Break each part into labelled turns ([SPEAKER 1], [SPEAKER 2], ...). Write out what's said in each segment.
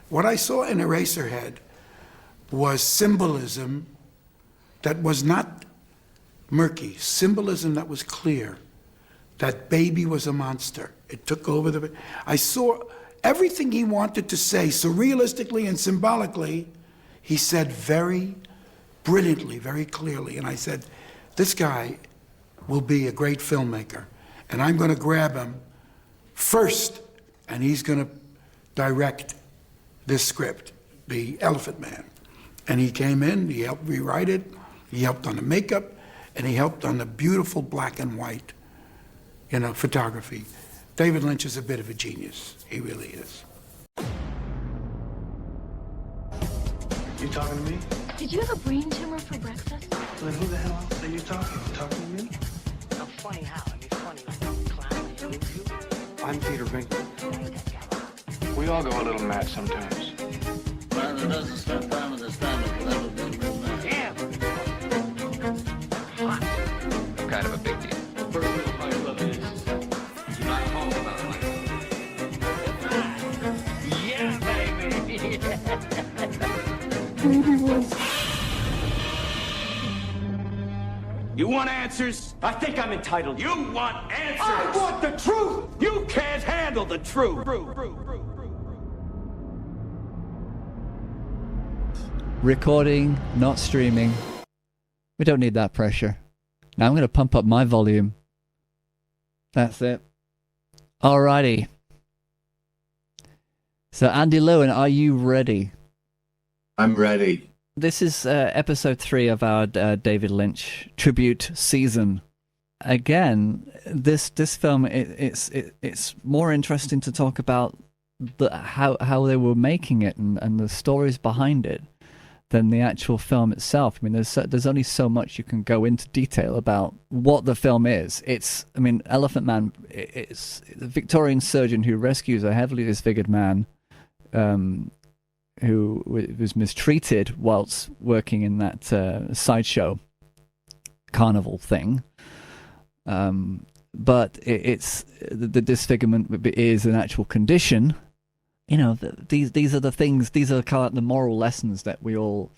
[SPEAKER 1] What I saw in Eraserhead was symbolism that was not murky, symbolism that was clear. That baby was a monster. It took over the... I saw everything he wanted to say, surrealistically and symbolically, he said very brilliantly, very clearly. And I said, this guy will be a great filmmaker. And I'm going to grab him first, and he's going to direct this script, The Elephant Man. And he came in, he helped rewrite it, he helped on the makeup, and he helped on the beautiful black and white, photography. David Lynch is a bit of a genius. He really is.
[SPEAKER 2] You talking to me?
[SPEAKER 3] Did you have a brain tumor for breakfast?
[SPEAKER 2] Then who the hell else are you talking? You talking to me?
[SPEAKER 4] I'm funny how? I mean, funny like a clown.
[SPEAKER 2] I'm Peter Venkman.
[SPEAKER 5] We all go a little mad sometimes.
[SPEAKER 6] Man that doesn't spend time with his family will never be a real man.
[SPEAKER 4] Damn!
[SPEAKER 5] I'm kind of a big deal.
[SPEAKER 6] Personal my love is you not home about my
[SPEAKER 4] Yeah, baby!
[SPEAKER 7] You want answers?
[SPEAKER 2] I think I'm entitled.
[SPEAKER 7] You want answers?
[SPEAKER 2] I want the truth!
[SPEAKER 7] You can't handle the truth.
[SPEAKER 8] Recording, not streaming. We don't need that pressure. Now I'm going to pump up my volume. That's it. Alrighty. So Andy Lewin, are you ready?
[SPEAKER 9] I'm ready.
[SPEAKER 8] This is episode 3 of our David Lynch tribute season. Again, this film it's more interesting to talk about how they were making it and the stories behind it than the actual film itself. I mean, there's only so much you can go into detail about what the film is. Elephant Man. It's the Victorian surgeon who rescues a heavily disfigured man who was mistreated whilst working in that sideshow carnival thing. But it's the disfigurement is an actual condition. These are the things. These are kind of the moral lessons that we all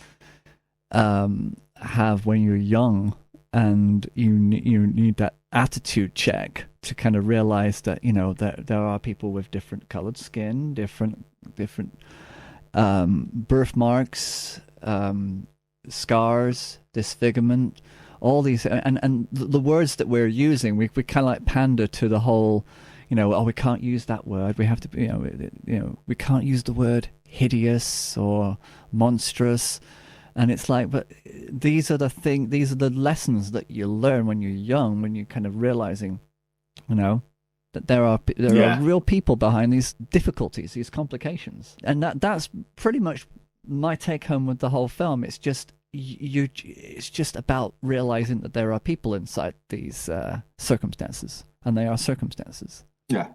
[SPEAKER 8] have when you're young, and you need that attitude check to kind of realize that that there are people with different colored skin, different birthmarks, scars, disfigurement, all these, and the words that we're using, we kind of like pander to the whole, we can't use that word. We have to, we can't use the word hideous or monstrous, and it's like, but these are the lessons that you learn when you're young, when you're kind of realizing, that there are real people behind these difficulties, these complications, and that's pretty much my take home with the whole film. It's just it's just about realizing that there are people inside these circumstances, and they are circumstances.
[SPEAKER 9] Yeah,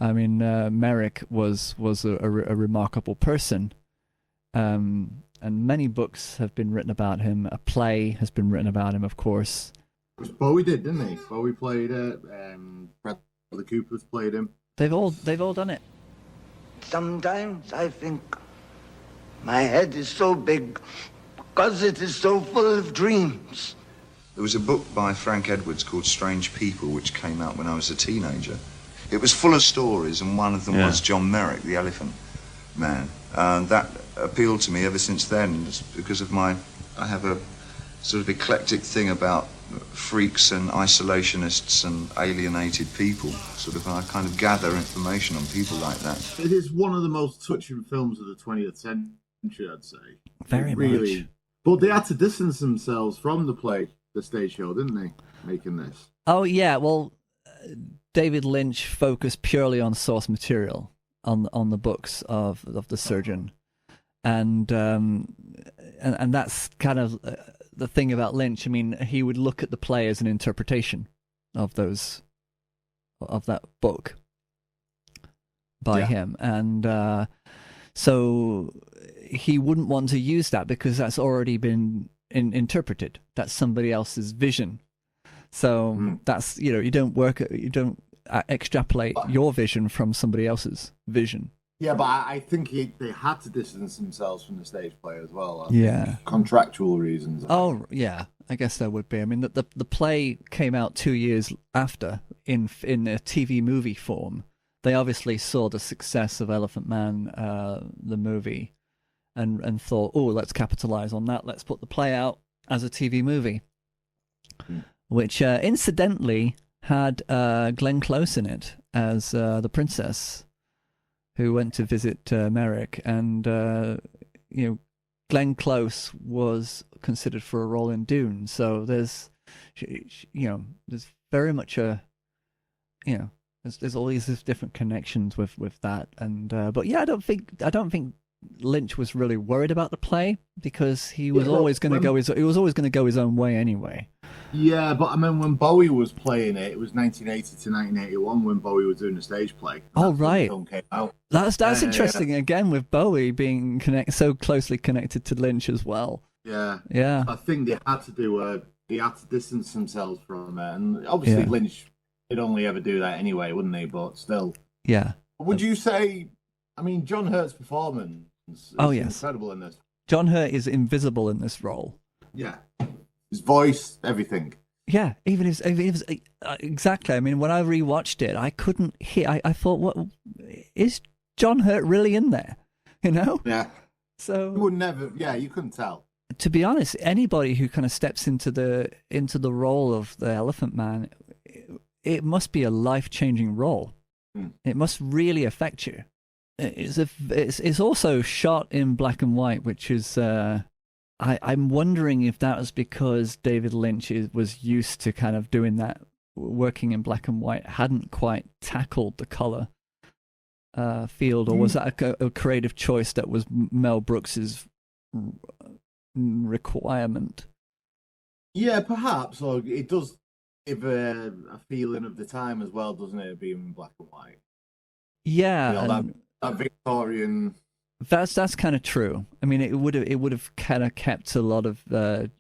[SPEAKER 8] I mean, Merrick was a remarkable person, and many books have been written about him. A play has been written about him, of course.
[SPEAKER 9] Bowie did, didn't he? Bowie played it. The Coopers played him.
[SPEAKER 8] They've all done it.
[SPEAKER 4] Sometimes I think my head is so big because it is so full of dreams.
[SPEAKER 10] There was a book by Frank Edwards called Strange People, which came out when I was a teenager. It was full of stories, and one of them was John Merrick, the Elephant Man. And that appealed to me ever since then, just because of I have a sort of eclectic thing about freaks and isolationists and alienated people. I kind of gather information on people like that.
[SPEAKER 9] It is one of the most touching films of the 20th century, I'd say.
[SPEAKER 8] Very much.
[SPEAKER 9] But they had to distance themselves from the stage show, didn't they, making this?
[SPEAKER 8] Oh, yeah, well, David Lynch focused purely on source material, on the books of the surgeon. And that's kind of the thing about Lynch. I mean, he would look at the play as an interpretation of that book by him, and so he wouldn't want to use that because that's already been interpreted. That's somebody else's vision. So that's you don't extrapolate your vision from somebody else's vision.
[SPEAKER 9] Yeah, but I think they had to distance themselves from the stage play as well.
[SPEAKER 8] Yeah.
[SPEAKER 9] Contractual reasons.
[SPEAKER 8] Oh, yeah. I guess there would be. I mean, the play came out 2 years after in a TV movie form. They obviously saw the success of Elephant Man, the movie, and thought, oh, let's capitalize on that. Let's put the play out as a TV movie, which incidentally had Glenn Close in it as the princess who went to visit Merrick, and Glenn Close was considered for a role in Dune. So there's very much there's all these different connections with that, and but yeah, I don't think Lynch was really worried about the play because he was always going to go his own way anyway.
[SPEAKER 9] Yeah, but I mean, when Bowie was playing it, it was 1980 to 1981 when Bowie was doing the stage play.
[SPEAKER 8] Oh, right.
[SPEAKER 9] The film came out.
[SPEAKER 8] That's interesting. Again, with Bowie being so closely connected to Lynch as well.
[SPEAKER 9] Yeah.
[SPEAKER 8] Yeah.
[SPEAKER 9] I think they had to distance themselves from it, and obviously Lynch would only ever do that anyway, wouldn't he? But still.
[SPEAKER 8] Yeah.
[SPEAKER 9] Would you say? I mean, John Hurt's performance is incredible in this.
[SPEAKER 8] John Hurt is invisible in this role.
[SPEAKER 9] Yeah. His voice, everything.
[SPEAKER 8] Yeah, even his exactly. I mean, when I rewatched it, I couldn't hear. I thought, what is John Hurt really in there? You know?
[SPEAKER 9] Yeah.
[SPEAKER 8] So
[SPEAKER 9] you would never. Yeah, you couldn't tell.
[SPEAKER 8] To be honest, anybody who kind of steps into the role of the Elephant Man, it must be a life-changing role. It must really affect you. It's also shot in black and white, which is. I'm wondering if that was because David Lynch was used to kind of doing that, working in black and white, hadn't quite tackled the color field, or was that a creative choice that was Mel Brooks's requirement? Yeah,
[SPEAKER 9] perhaps, or it does give a feeling of the time as well, doesn't it, being in black and white?
[SPEAKER 8] Yeah,
[SPEAKER 9] that Victorian.
[SPEAKER 8] That's kind of true. I mean, it would have kind of kept a lot of the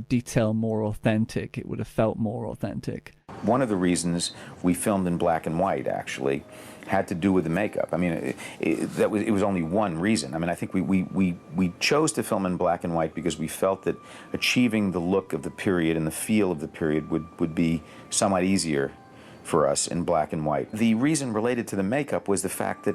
[SPEAKER 8] detail more authentic. It would have felt more authentic.
[SPEAKER 11] One of the reasons we filmed in black and white actually had to do with the makeup. I mean, it was only one reason. I mean, I think we chose to film in black and white because we felt that achieving the look of the period and the feel of the period would be somewhat easier for us in black and white. The reason related to the makeup was the fact that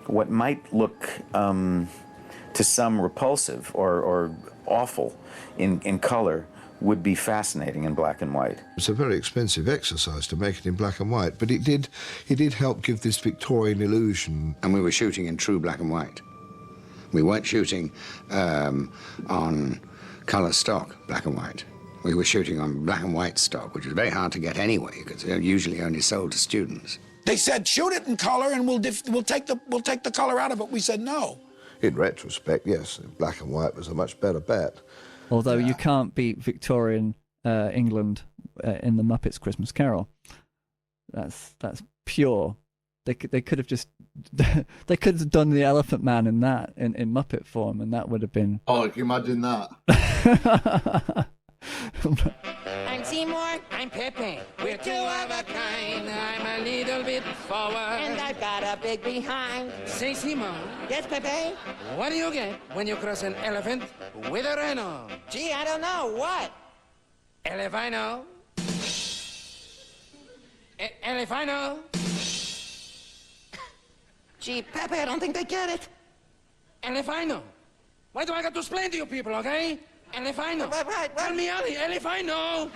[SPEAKER 11] what might look to some repulsive or awful in color would be fascinating in black and white.
[SPEAKER 12] It's a very expensive exercise to make it in black and white, but it did help give this Victorian illusion.
[SPEAKER 13] And we were shooting in true black and white. We weren't shooting on colour stock, black and white. We were shooting on black and white stock, which was very hard to get anyway, because they're usually only sold to students.
[SPEAKER 1] They said, shoot it in color and we'll take the color out of it. We said no.
[SPEAKER 12] In retrospect, yes, black and white was a much better bet.
[SPEAKER 8] Although you can't beat Victorian England in the Muppets Christmas Carol. That's pure. They could have just they could have done the Elephant Man in that in Muppet form, and that would have been.
[SPEAKER 9] Oh, can you imagine that?
[SPEAKER 14] I'm Seymour. I'm Pepe. We're two of a kind. I'm a little bit forward. And I've got a big behind.
[SPEAKER 15] Say, Seymour.
[SPEAKER 14] Yes, Pepe?
[SPEAKER 15] What do you get when you cross an elephant with a rhino?
[SPEAKER 14] Gee, I don't know. What?
[SPEAKER 15] Elephino. Elephino.
[SPEAKER 14] Gee, Pepe, I don't think they get it.
[SPEAKER 15] Elephino. Why do I got to explain to you people, okay? Elephino.
[SPEAKER 14] Right.
[SPEAKER 15] Tell me, Ali. Elephino.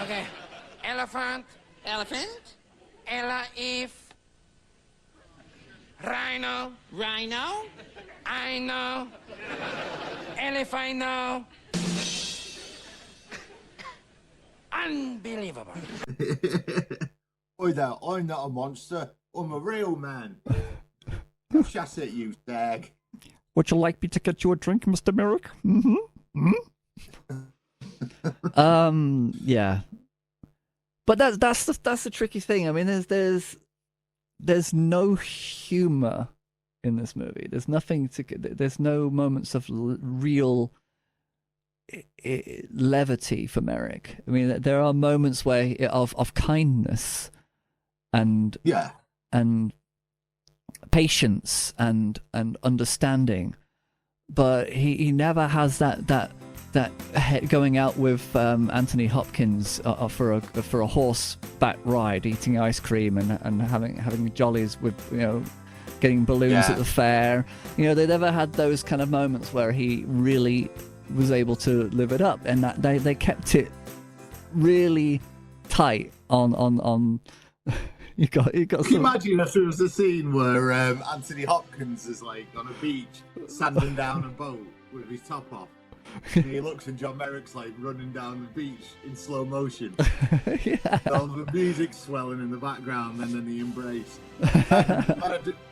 [SPEAKER 15] Okay. Elephant.
[SPEAKER 14] Elephant.
[SPEAKER 15] If. Rhino.
[SPEAKER 14] Rhino.
[SPEAKER 15] I know. Elephino. Unbelievable.
[SPEAKER 9] Oi there, I'm not a monster. I'm a real man. Shut it, you stag.
[SPEAKER 8] Would you like me to get you a drink, Mr. Merrick? Yeah. But that's the tricky thing. I mean, there's no humor in this movie. There's no moments of real levity for Merrick. I mean, there are moments of kindness and patience and understanding, but he never has that going out with Anthony Hopkins for a horseback ride, eating ice cream and having jollies with, you know, getting balloons at the fair. You know, they never had those kind of moments where he really was able to live it up, and that they kept it really tight on you got
[SPEAKER 9] Can you imagine if there was a scene where Anthony Hopkins is like on a beach sanding down a boat with his top off, and he looks and John Merrick's like running down the beach in slow motion. All the music swelling in the background, and then the embrace.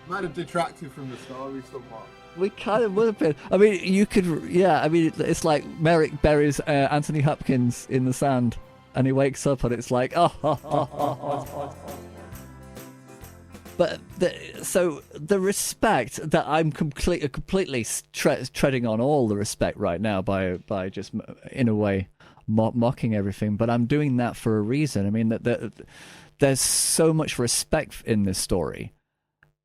[SPEAKER 9] Might have detracted from the story somewhat.
[SPEAKER 8] We kind of would have been. I mean, you could, yeah. I mean, it's like Merrick buries Anthony Hopkins in the sand, and he wakes up, and it's like, oh. But so the respect that I'm completely treading on all the respect right now by just in a way mocking everything. But I'm doing that for a reason. I mean that there's so much respect in this story.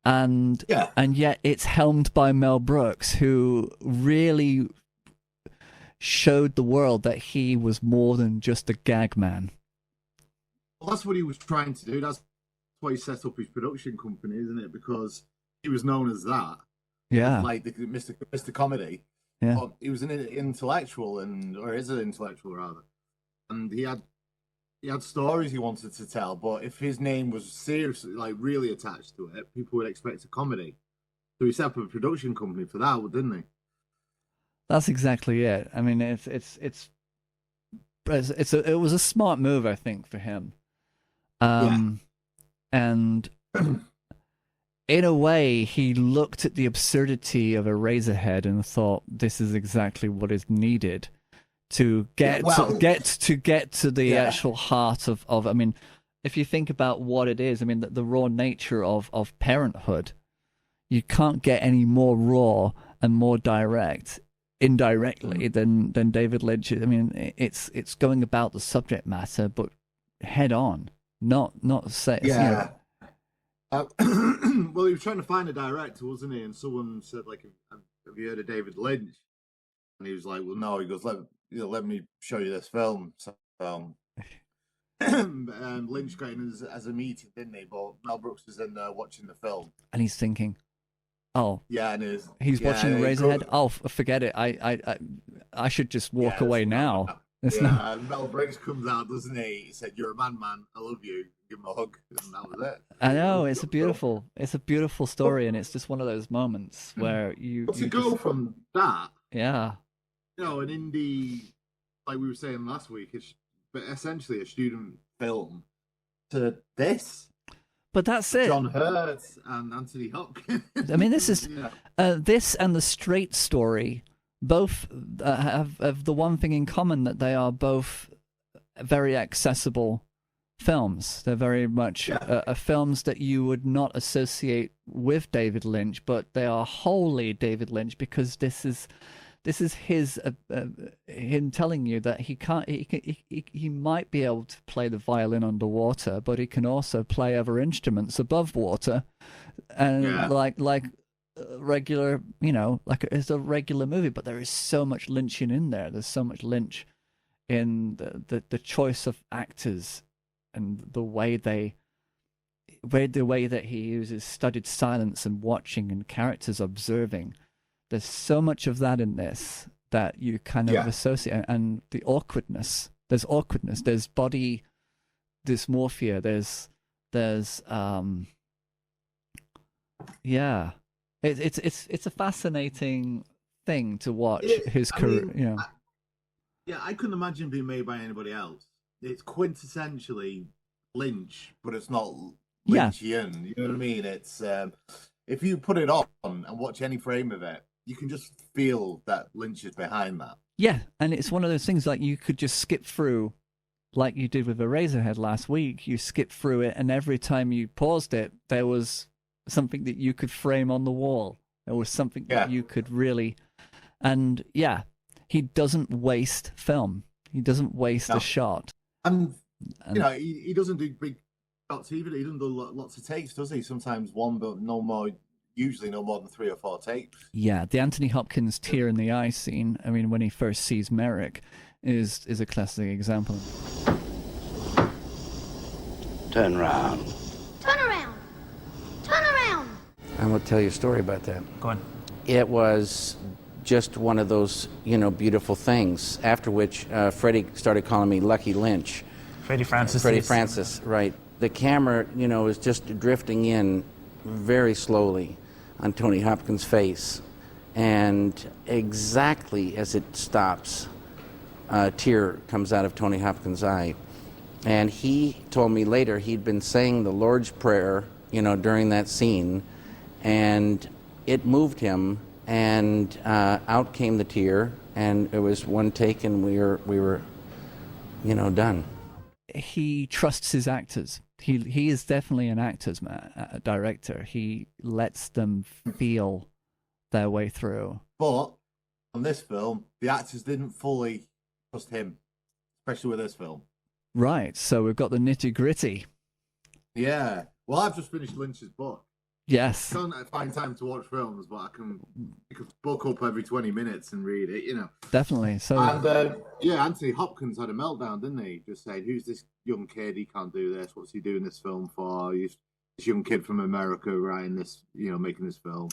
[SPEAKER 8] And yet it's helmed by Mel Brooks, who really showed the world that he was more than just a gag man.
[SPEAKER 9] Well, that's what he was trying to do. That's why he set up his production company, isn't it? Because he was known as that.
[SPEAKER 8] Yeah.
[SPEAKER 9] Like the Mr. Comedy.
[SPEAKER 8] Yeah.
[SPEAKER 9] But he was an intellectual, or is an intellectual rather. And he had stories he wanted to tell, but if his name was seriously, like, really attached to it, people would expect a comedy. So he set up a production company for that, didn't he?
[SPEAKER 8] That's exactly it. I mean, it was a smart move, I think, for him. And in a way, he looked at the absurdity of Eraserhead and thought, "This is exactly what is needed to get to the actual heart of. I mean, if you think about what it is, I mean, the raw nature of parenthood, you can't get any more raw and more direct, indirectly than David Lynch. I mean, it's going about the subject matter, but head on. Not say
[SPEAKER 9] yeah. Well, he was trying to find a director, wasn't he? And someone said, like, "Have you heard of David Lynch?" And he was like, "Well, no." He goes, "Let me show you this film." So, Lynch got in as a meeting, didn't he? But Mel Brooks was in there watching the film,
[SPEAKER 8] and he's thinking, "Oh,
[SPEAKER 9] yeah," and
[SPEAKER 8] he's watching Razorhead. Oh, forget it. I should just walk away now.
[SPEAKER 9] And Mel Brooks comes out, doesn't he? He said, "You're a man, I love you." Give him a hug, and that was it.
[SPEAKER 8] I know, it's a beautiful story, and it's just one of those moments where you
[SPEAKER 9] go from that,
[SPEAKER 8] you
[SPEAKER 9] know, an indie, like we were saying last week, but essentially a student film, to this.
[SPEAKER 8] But that's it.
[SPEAKER 9] John Hurt and Anthony Hopkins.
[SPEAKER 8] I mean, this is this and The Straight Story both have the one thing in common, that they are both very accessible films. They're very much films that you would not associate with David Lynch, but they are wholly David Lynch, because this is his him telling you that he might be able to play the violin underwater, but he can also play other instruments above water, and like regular, you know, like it's a regular movie. But there is so much Lynchian in there. There's so much Lynch in the choice of actors and the way that he uses studied silence and watching and characters observing. There's so much of that in this that you kind of associate, and the awkwardness. There's awkwardness. There's body dysmorphia. There's It's a fascinating thing to watch his career.
[SPEAKER 9] I mean, I couldn't imagine being made by anybody else. It's quintessentially Lynch, but it's not Lynchian. You know what I mean? It's if you put it on and watch any frame of it, you can just feel that Lynch is behind that.
[SPEAKER 8] Yeah, and it's one of those things like you could just skip through, like you did with Eraserhead last week. You skip through it, and every time you paused it, there was something that you could frame on the wall. There was something that you could really... And, he doesn't waste film. He doesn't waste a shot.
[SPEAKER 9] And you know, he doesn't do big shots either. He doesn't do lots of takes, does he? Sometimes one, but no more. usually no more than 3 or 4 takes.
[SPEAKER 8] Yeah, the Anthony Hopkins tear in the eye scene, I mean, when he first sees Merrick, is a classic example.
[SPEAKER 6] Turn round.
[SPEAKER 3] Turn around. Turn around.
[SPEAKER 16] I'm going to tell you a story about that.
[SPEAKER 17] Go on.
[SPEAKER 16] It was just one of those, beautiful things, after which Freddie started calling me Lucky Lynch.
[SPEAKER 17] Freddie Francis.
[SPEAKER 16] Freddie Francis, right. The camera, is just drifting in very slowly on Tony Hopkins' face. And exactly as it stops, a tear comes out of Tony Hopkins' eye. And he told me later he'd been saying the Lord's Prayer, during that scene, and it moved him, and out came the tear, and it was one take, and we were done.
[SPEAKER 8] He trusts his actors. He is definitely an actor's man, a director. He lets them feel their way through.
[SPEAKER 9] But on this film, the actors didn't fully trust him, especially with this film.
[SPEAKER 8] Right, so we've got the nitty-gritty.
[SPEAKER 9] Yeah. Well, I've just finished Lynch's book.
[SPEAKER 8] Yes.
[SPEAKER 9] I can't find time to watch films, but I can pick a book up every 20 minutes and read it,
[SPEAKER 8] Definitely. So.
[SPEAKER 9] And, Anthony Hopkins had a meltdown, didn't he? Just saying, who's this young kid? He can't do this. What's he doing this film for? He's this young kid from America writing this, making this film.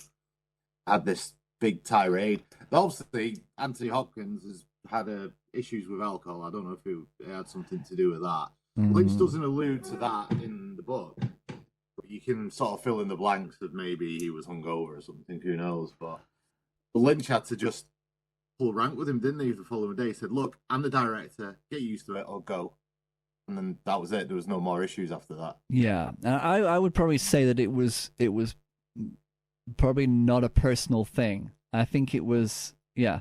[SPEAKER 9] Had this big tirade. But obviously, Anthony Hopkins has had issues with alcohol. I don't know if it had something to do with that. Lynch doesn't allude to that in the book. But you can sort of fill in the blanks that maybe he was hungover or something, who knows. But Lynch had to just pull rank with him, didn't he, the following day? He said, look, I'm the director, get used to it or go. And then that was it. There was no more issues after that.
[SPEAKER 8] Yeah. I would probably say that it was probably not a personal thing. I think it was, yeah.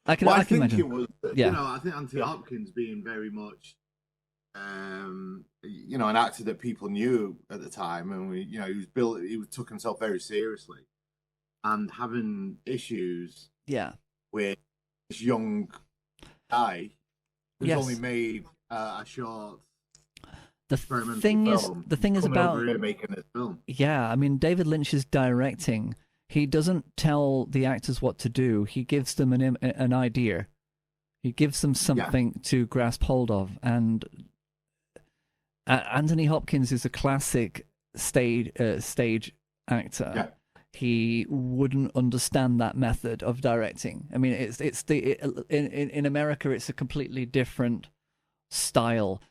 [SPEAKER 8] I can imagine.
[SPEAKER 9] It was,
[SPEAKER 8] yeah.
[SPEAKER 9] I think Anthony Hopkins being very much, an actor that people knew at the time, and he took himself very seriously, and having issues, with this young guy who's only made a short.
[SPEAKER 8] The thing is about
[SPEAKER 9] making this film.
[SPEAKER 8] Yeah, I mean, David Lynch's directing. He doesn't tell the actors what to do. He gives them an idea. He gives them something to grasp hold of. And Anthony Hopkins is a classic stage actor. Yeah. He wouldn't understand that method of directing. I mean, in America, it's a completely different style.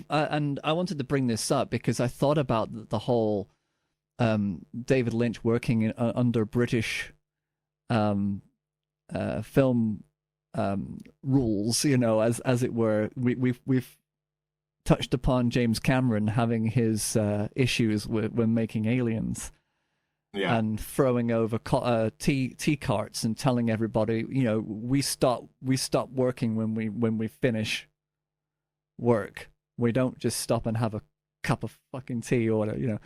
[SPEAKER 8] And I wanted to bring this up because I thought about the whole. David Lynch working under British film rules, as it were. We've touched upon James Cameron having his issues when making Aliens, and throwing over tea carts and telling everybody, we stop working when we finish work. We don't just stop and have a cup of fucking tea or whatever,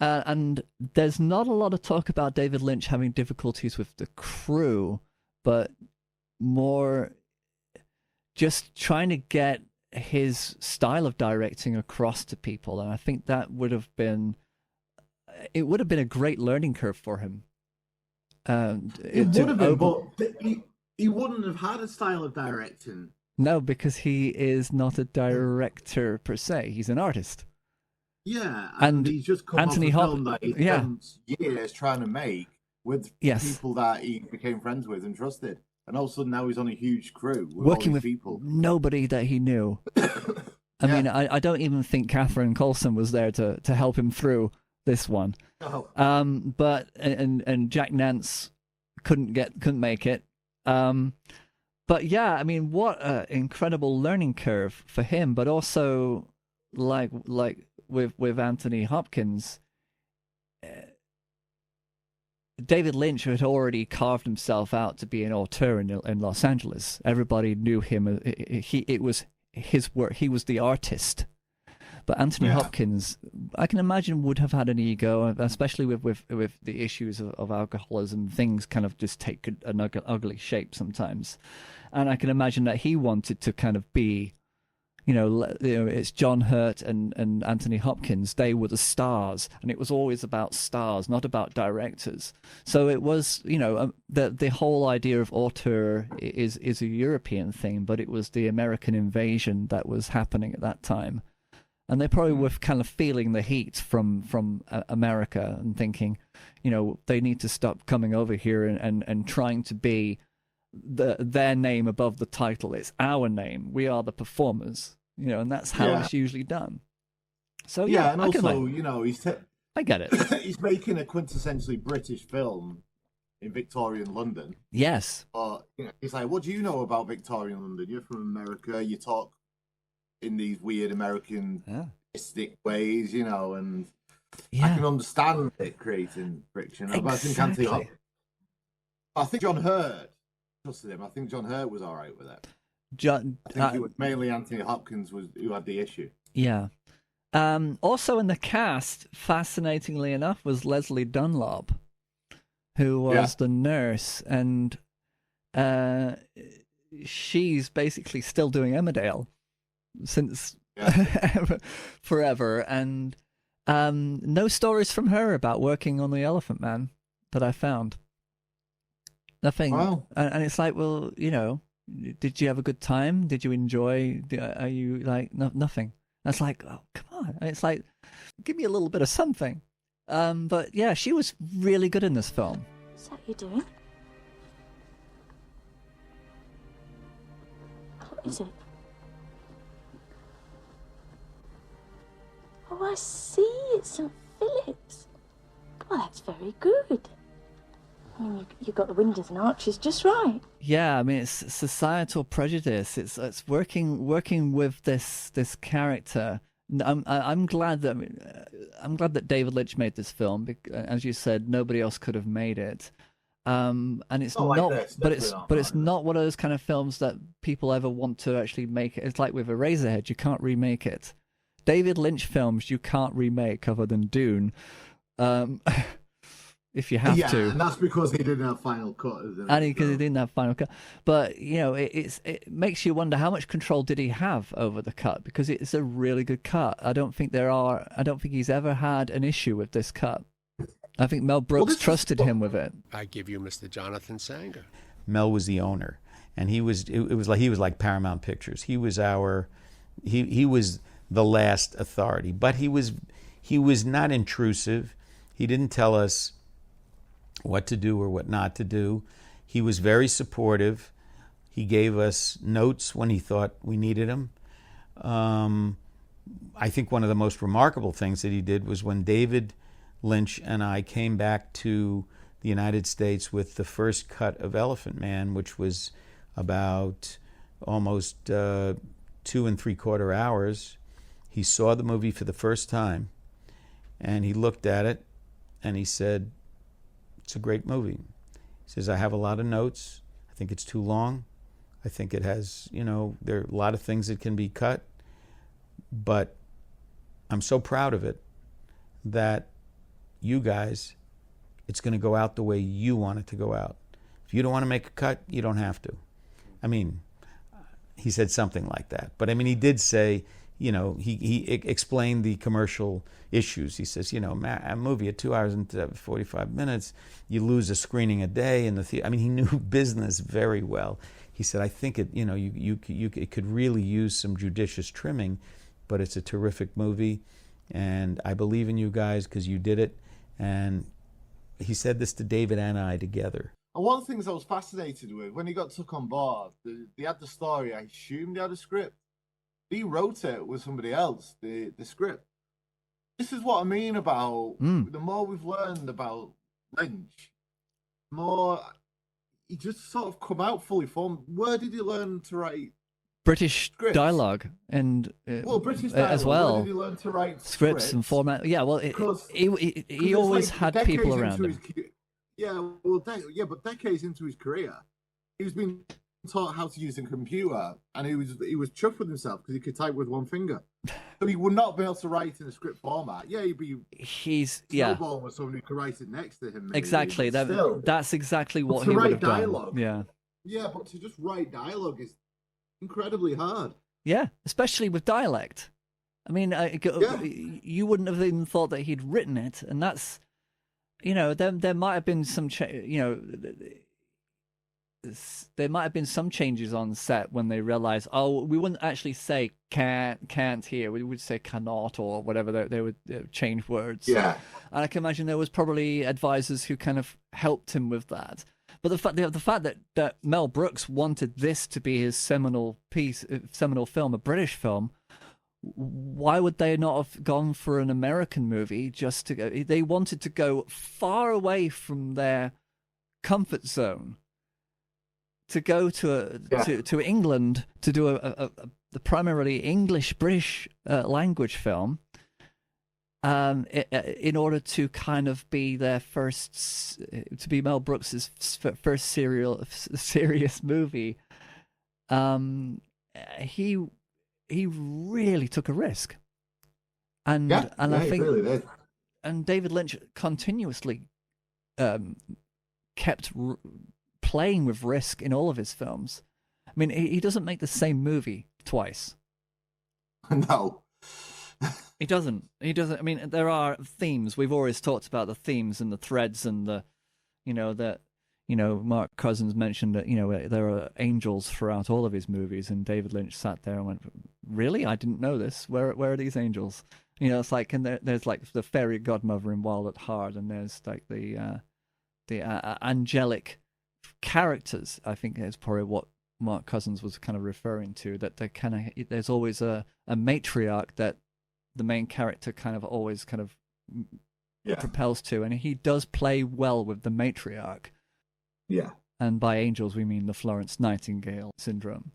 [SPEAKER 8] and there's not a lot of talk about David Lynch having difficulties with the crew, but more just trying to get his style of directing across to people. And I think that would have been a great learning curve for him.
[SPEAKER 9] It would have been, but he wouldn't have had a style of directing.
[SPEAKER 8] No, because he is not a director per se. He's an artist.
[SPEAKER 9] Yeah, and he's just come off a film that he spent years trying to make with people that he became friends with and trusted. And all of a sudden now he's on a huge crew
[SPEAKER 8] working with
[SPEAKER 9] people.
[SPEAKER 8] Nobody that he knew. I mean, I don't even think Catherine Coulson was there to help him through this one.
[SPEAKER 9] Oh.
[SPEAKER 8] But and Jack Nance couldn't make it. But yeah, I mean, what an incredible learning curve for him. But also, like with Anthony Hopkins, David Lynch had already carved himself out to be an auteur in Los Angeles. Everybody knew him. It was his work. He was the artist. But Anthony Hopkins, I can imagine, would have had an ego, especially with the issues of alcoholism. Things kind of just take an ugly shape sometimes. And I can imagine that he wanted to kind of be, it's John Hurt and Anthony Hopkins. They were the stars, and it was always about stars, not about directors. So it was, the whole idea of auteur is a European thing, but it was the American invasion that was happening at that time. And they probably were kind of feeling the heat from America and thinking, they need to stop coming over here and trying to be their name above the title. It's our name. We are the performers, and that's how it's usually done. So
[SPEAKER 9] and
[SPEAKER 8] I
[SPEAKER 9] also,
[SPEAKER 8] I get it.
[SPEAKER 9] He's making a quintessentially British film in Victorian London.
[SPEAKER 8] Yes.
[SPEAKER 9] It's like, what do you know about Victorian London? You're from America. You talk in these weird American ways, and I can understand it creating friction.
[SPEAKER 8] Exactly.
[SPEAKER 9] But I think John Hurt trusted him. I think John Hurt was all right with it. I think it was mainly Anthony Hopkins who had the issue.
[SPEAKER 8] Yeah. Also in the cast, fascinatingly enough, was Leslie Dunlop, who was the nurse, and she's basically still doing Emmerdale since forever, and no stories from her about working on The Elephant Man that I found. Nothing.
[SPEAKER 9] Wow.
[SPEAKER 8] And it's like, well, did you have a good time? Did you enjoy? Are you like nothing? That's like, oh, come on. And it's like, give me a little bit of something. But yeah, she was really good in this film.
[SPEAKER 17] Is that you doing? What is it? Oh, I see. It's St. Philip's. Well, that's very good. I mean, you got the windows and arches just right.
[SPEAKER 8] Yeah, I mean, it's societal prejudice. It's working with this character. I'm glad that David Lynch made this film. As you said, nobody else could have made it. And it's it's not one of those kind of films that people ever want to actually make. It's like with Eraserhead, you can't remake it. David Lynch films you can't remake other than Dune. If you have to.
[SPEAKER 9] Yeah, and that's because he didn't have Final Cut, isn't it?
[SPEAKER 8] And because he didn't have Final Cut. But, it makes you wonder how much control did he have over the cut, because it's a really good cut. I don't think he's ever had an issue with this cut. I think Mel Brooks trusted him with it.
[SPEAKER 18] I give you Mr. Jonathan Sanger.
[SPEAKER 11] Mel was the owner, and he was like Paramount Pictures. He was he was the last authority, but he was not intrusive. He didn't tell us what to do or what not to do. He was very supportive. He gave us notes when he thought we needed them. I think one of the most remarkable things that he did was when David Lynch and I came back to the United States with the first cut of Elephant Man, which was about almost 2 3/4 hours. He saw the movie for the first time, and he looked at it, and he said, "It's a great movie." He says, "I have a lot of notes. I think it's too long. I think it has, there are a lot of things that can be cut, but I'm so proud of it that you guys, it's going to go out the way you want it to go out. If you don't want to make a cut, you don't have to." I mean, he said something like that. But I mean, he did say, he explained the commercial issues. He says, a movie at 2 hours and 45 minutes, you lose a screening a day in the theater. I mean, he knew business very well. He said, I think it, it could really use some judicious trimming, but it's a terrific movie, and I believe in you guys because you did it. And he said this to David and I together.
[SPEAKER 9] And one of the things I was fascinated with, when he got took on board, they had the story. I assumed they had a script. He wrote it with somebody else, the script. This is what I mean about the more we've learned about Lynch, the more he just sort of come out fully formed. Where did he learn to write
[SPEAKER 8] British
[SPEAKER 9] scripts?
[SPEAKER 8] Dialogue and
[SPEAKER 9] British dialogue
[SPEAKER 8] as well.
[SPEAKER 9] Where did he learn to write
[SPEAKER 8] scripts and format? Yeah, well, he always had people around him.
[SPEAKER 9] But decades into his career, he's been taught how to use a computer, and he was chuffed with himself because he could type with one finger. So he would not be able to write in a script format. Yeah, he's snowballing with somebody who could write it next to him. Maybe,
[SPEAKER 8] exactly. That's exactly what he would have done. Yeah.
[SPEAKER 9] Yeah, but to just write dialogue is incredibly hard.
[SPEAKER 8] Yeah, especially with dialect. I mean, you wouldn't have even thought that he'd written it, and that's, there might have been some, there might have been some changes on set when they realized, we wouldn't actually say can't here, we would say cannot or whatever. They would change words.
[SPEAKER 9] Yeah,
[SPEAKER 8] and I can imagine there was probably advisors who kind of helped him with that. But the fact that Mel Brooks wanted this to be his seminal film, a British film, why would they not have gone for an American movie just to go? They wanted to go far away from their comfort zone, to go to England to do a primarily English British language film, in order to kind of be their to be Mel Brooks's first serious movie. He really took a risk, and I think
[SPEAKER 9] really did.
[SPEAKER 8] And David Lynch continuously kept playing with risk in all of his films. I mean, he doesn't make the same movie twice.
[SPEAKER 9] No.
[SPEAKER 8] He doesn't. I mean, there are themes. We've always talked about the themes and the threads and Mark Cousins mentioned that, there are angels throughout all of his movies, and David Lynch sat there and went, really? I didn't know this. Where are these angels? It's like, and there's like the fairy godmother in Wild at Heart, and there's like the angelic characters. I think is probably what Mark Cousins was kind of referring to, that there's always a matriarch that the main character kind of always kind of propels to, and he does play well with the matriarch.
[SPEAKER 9] Yeah.
[SPEAKER 8] And by angels, we mean the Florence Nightingale syndrome.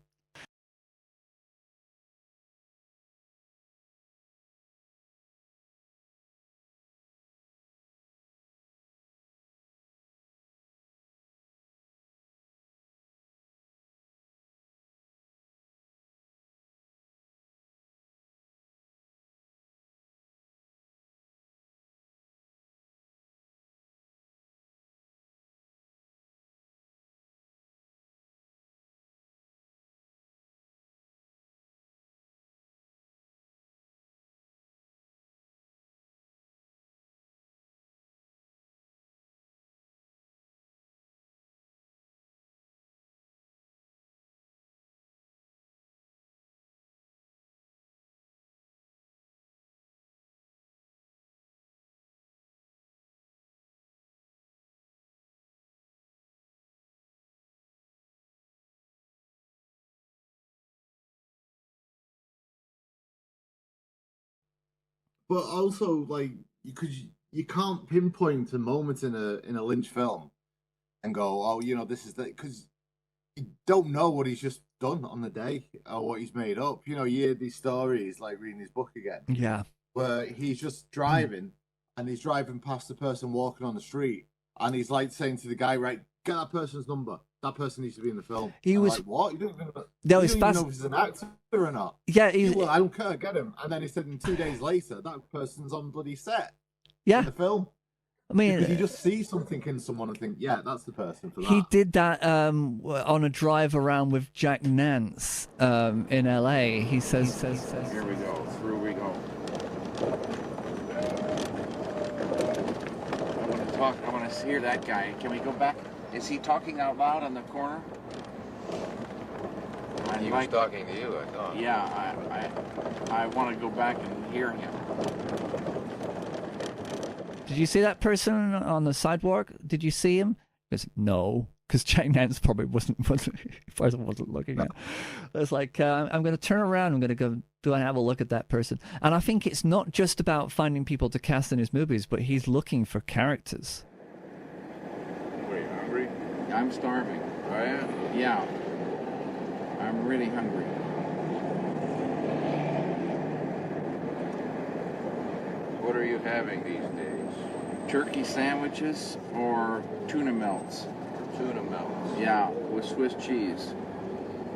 [SPEAKER 9] But also, like, you can't pinpoint a moment in a Lynch film and go, this is that, because you don't know what he's just done on the day or what he's made up. You hear these stories, like reading his book again.
[SPEAKER 8] Yeah.
[SPEAKER 9] Where he's just driving and he's driving past the person walking on the street, and he's like saying to the guy, right, get that person's number. That person needs to be in the film.
[SPEAKER 8] He was
[SPEAKER 9] like, what? You don't even
[SPEAKER 8] know
[SPEAKER 9] if he's an actor or not.
[SPEAKER 8] Yeah,
[SPEAKER 9] well, I don't care, get him. And then he said, 2 days later, that person's on bloody set.
[SPEAKER 8] Yeah.
[SPEAKER 9] In the film.
[SPEAKER 8] I mean,
[SPEAKER 9] because you just see something in someone and think, yeah, that's the person for that.
[SPEAKER 8] He did that on a drive around with Jack Nance in LA. He says,
[SPEAKER 19] here we go, through we go. I want to hear that guy. Can we go back? Is he talking out loud on the corner?
[SPEAKER 20] He was talking to you, I thought.
[SPEAKER 19] Yeah, I want to go back and hear him.
[SPEAKER 8] Did you see that person on the sidewalk? Did you see him? He goes, no, because Jack Nance probably wasn't looking at. It's like, I'm going to turn around. I'm going to go have a look at that person. And I think it's not just about finding people to cast in his movies, but he's looking for characters.
[SPEAKER 19] Are you hungry? I'm starving.
[SPEAKER 20] Are you?
[SPEAKER 19] Yeah. I'm really hungry.
[SPEAKER 20] What are you having these days?
[SPEAKER 19] Turkey sandwiches or tuna melts.
[SPEAKER 20] Tuna melts.
[SPEAKER 19] Yeah, with Swiss cheese.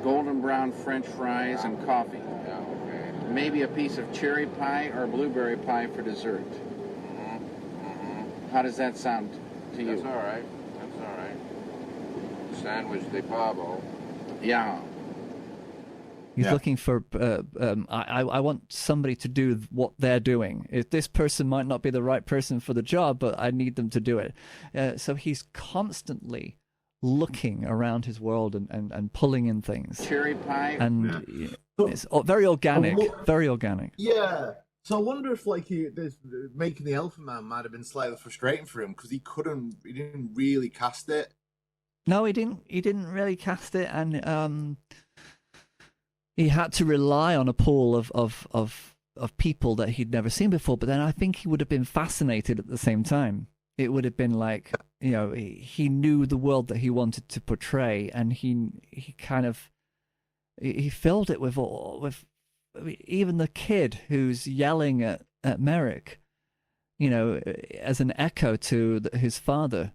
[SPEAKER 19] Golden brown French fries and coffee.
[SPEAKER 20] Yeah, okay.
[SPEAKER 19] Maybe a piece of cherry pie or blueberry pie for dessert. How does that sound to you?
[SPEAKER 20] That's all right. That's all right. Sandwich de pavo.
[SPEAKER 19] Yeah.
[SPEAKER 8] He's looking for, I want somebody to do what they're doing. This person might not be the right person for the job, but I need them to do it. So he's constantly looking around his world and pulling in things.
[SPEAKER 19] Cherry pie.
[SPEAKER 8] And it's very organic, very organic.
[SPEAKER 9] Yeah. So I wonder if making the Elephant Man might have been slightly frustrating for him because he didn't really cast it.
[SPEAKER 8] No, he didn't really cast it, and he had to rely on a pool of people that he'd never seen before. But then I think he would have been fascinated at the same time. It would have been like, he knew the world that he wanted to portray, and he filled it with even the kid who's yelling at Merrick, as an echo to his father.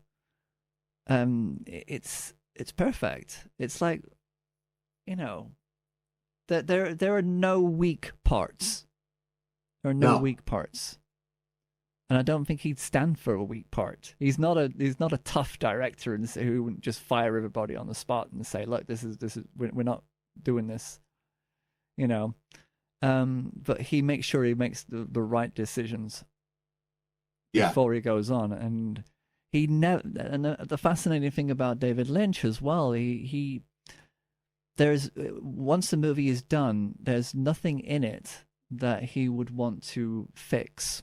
[SPEAKER 8] It's perfect. It's like, that there are no weak parts. There are no weak parts. And I don't think he'd stand for a weak part. He's not a tough director who wouldn't just fire everybody on the spot and say, look, this is we're not doing this, but he makes sure he makes the right decisions before he goes on. And he never. And the fascinating thing about David Lynch as well, there's once the movie is done, there's nothing in it that he would want to fix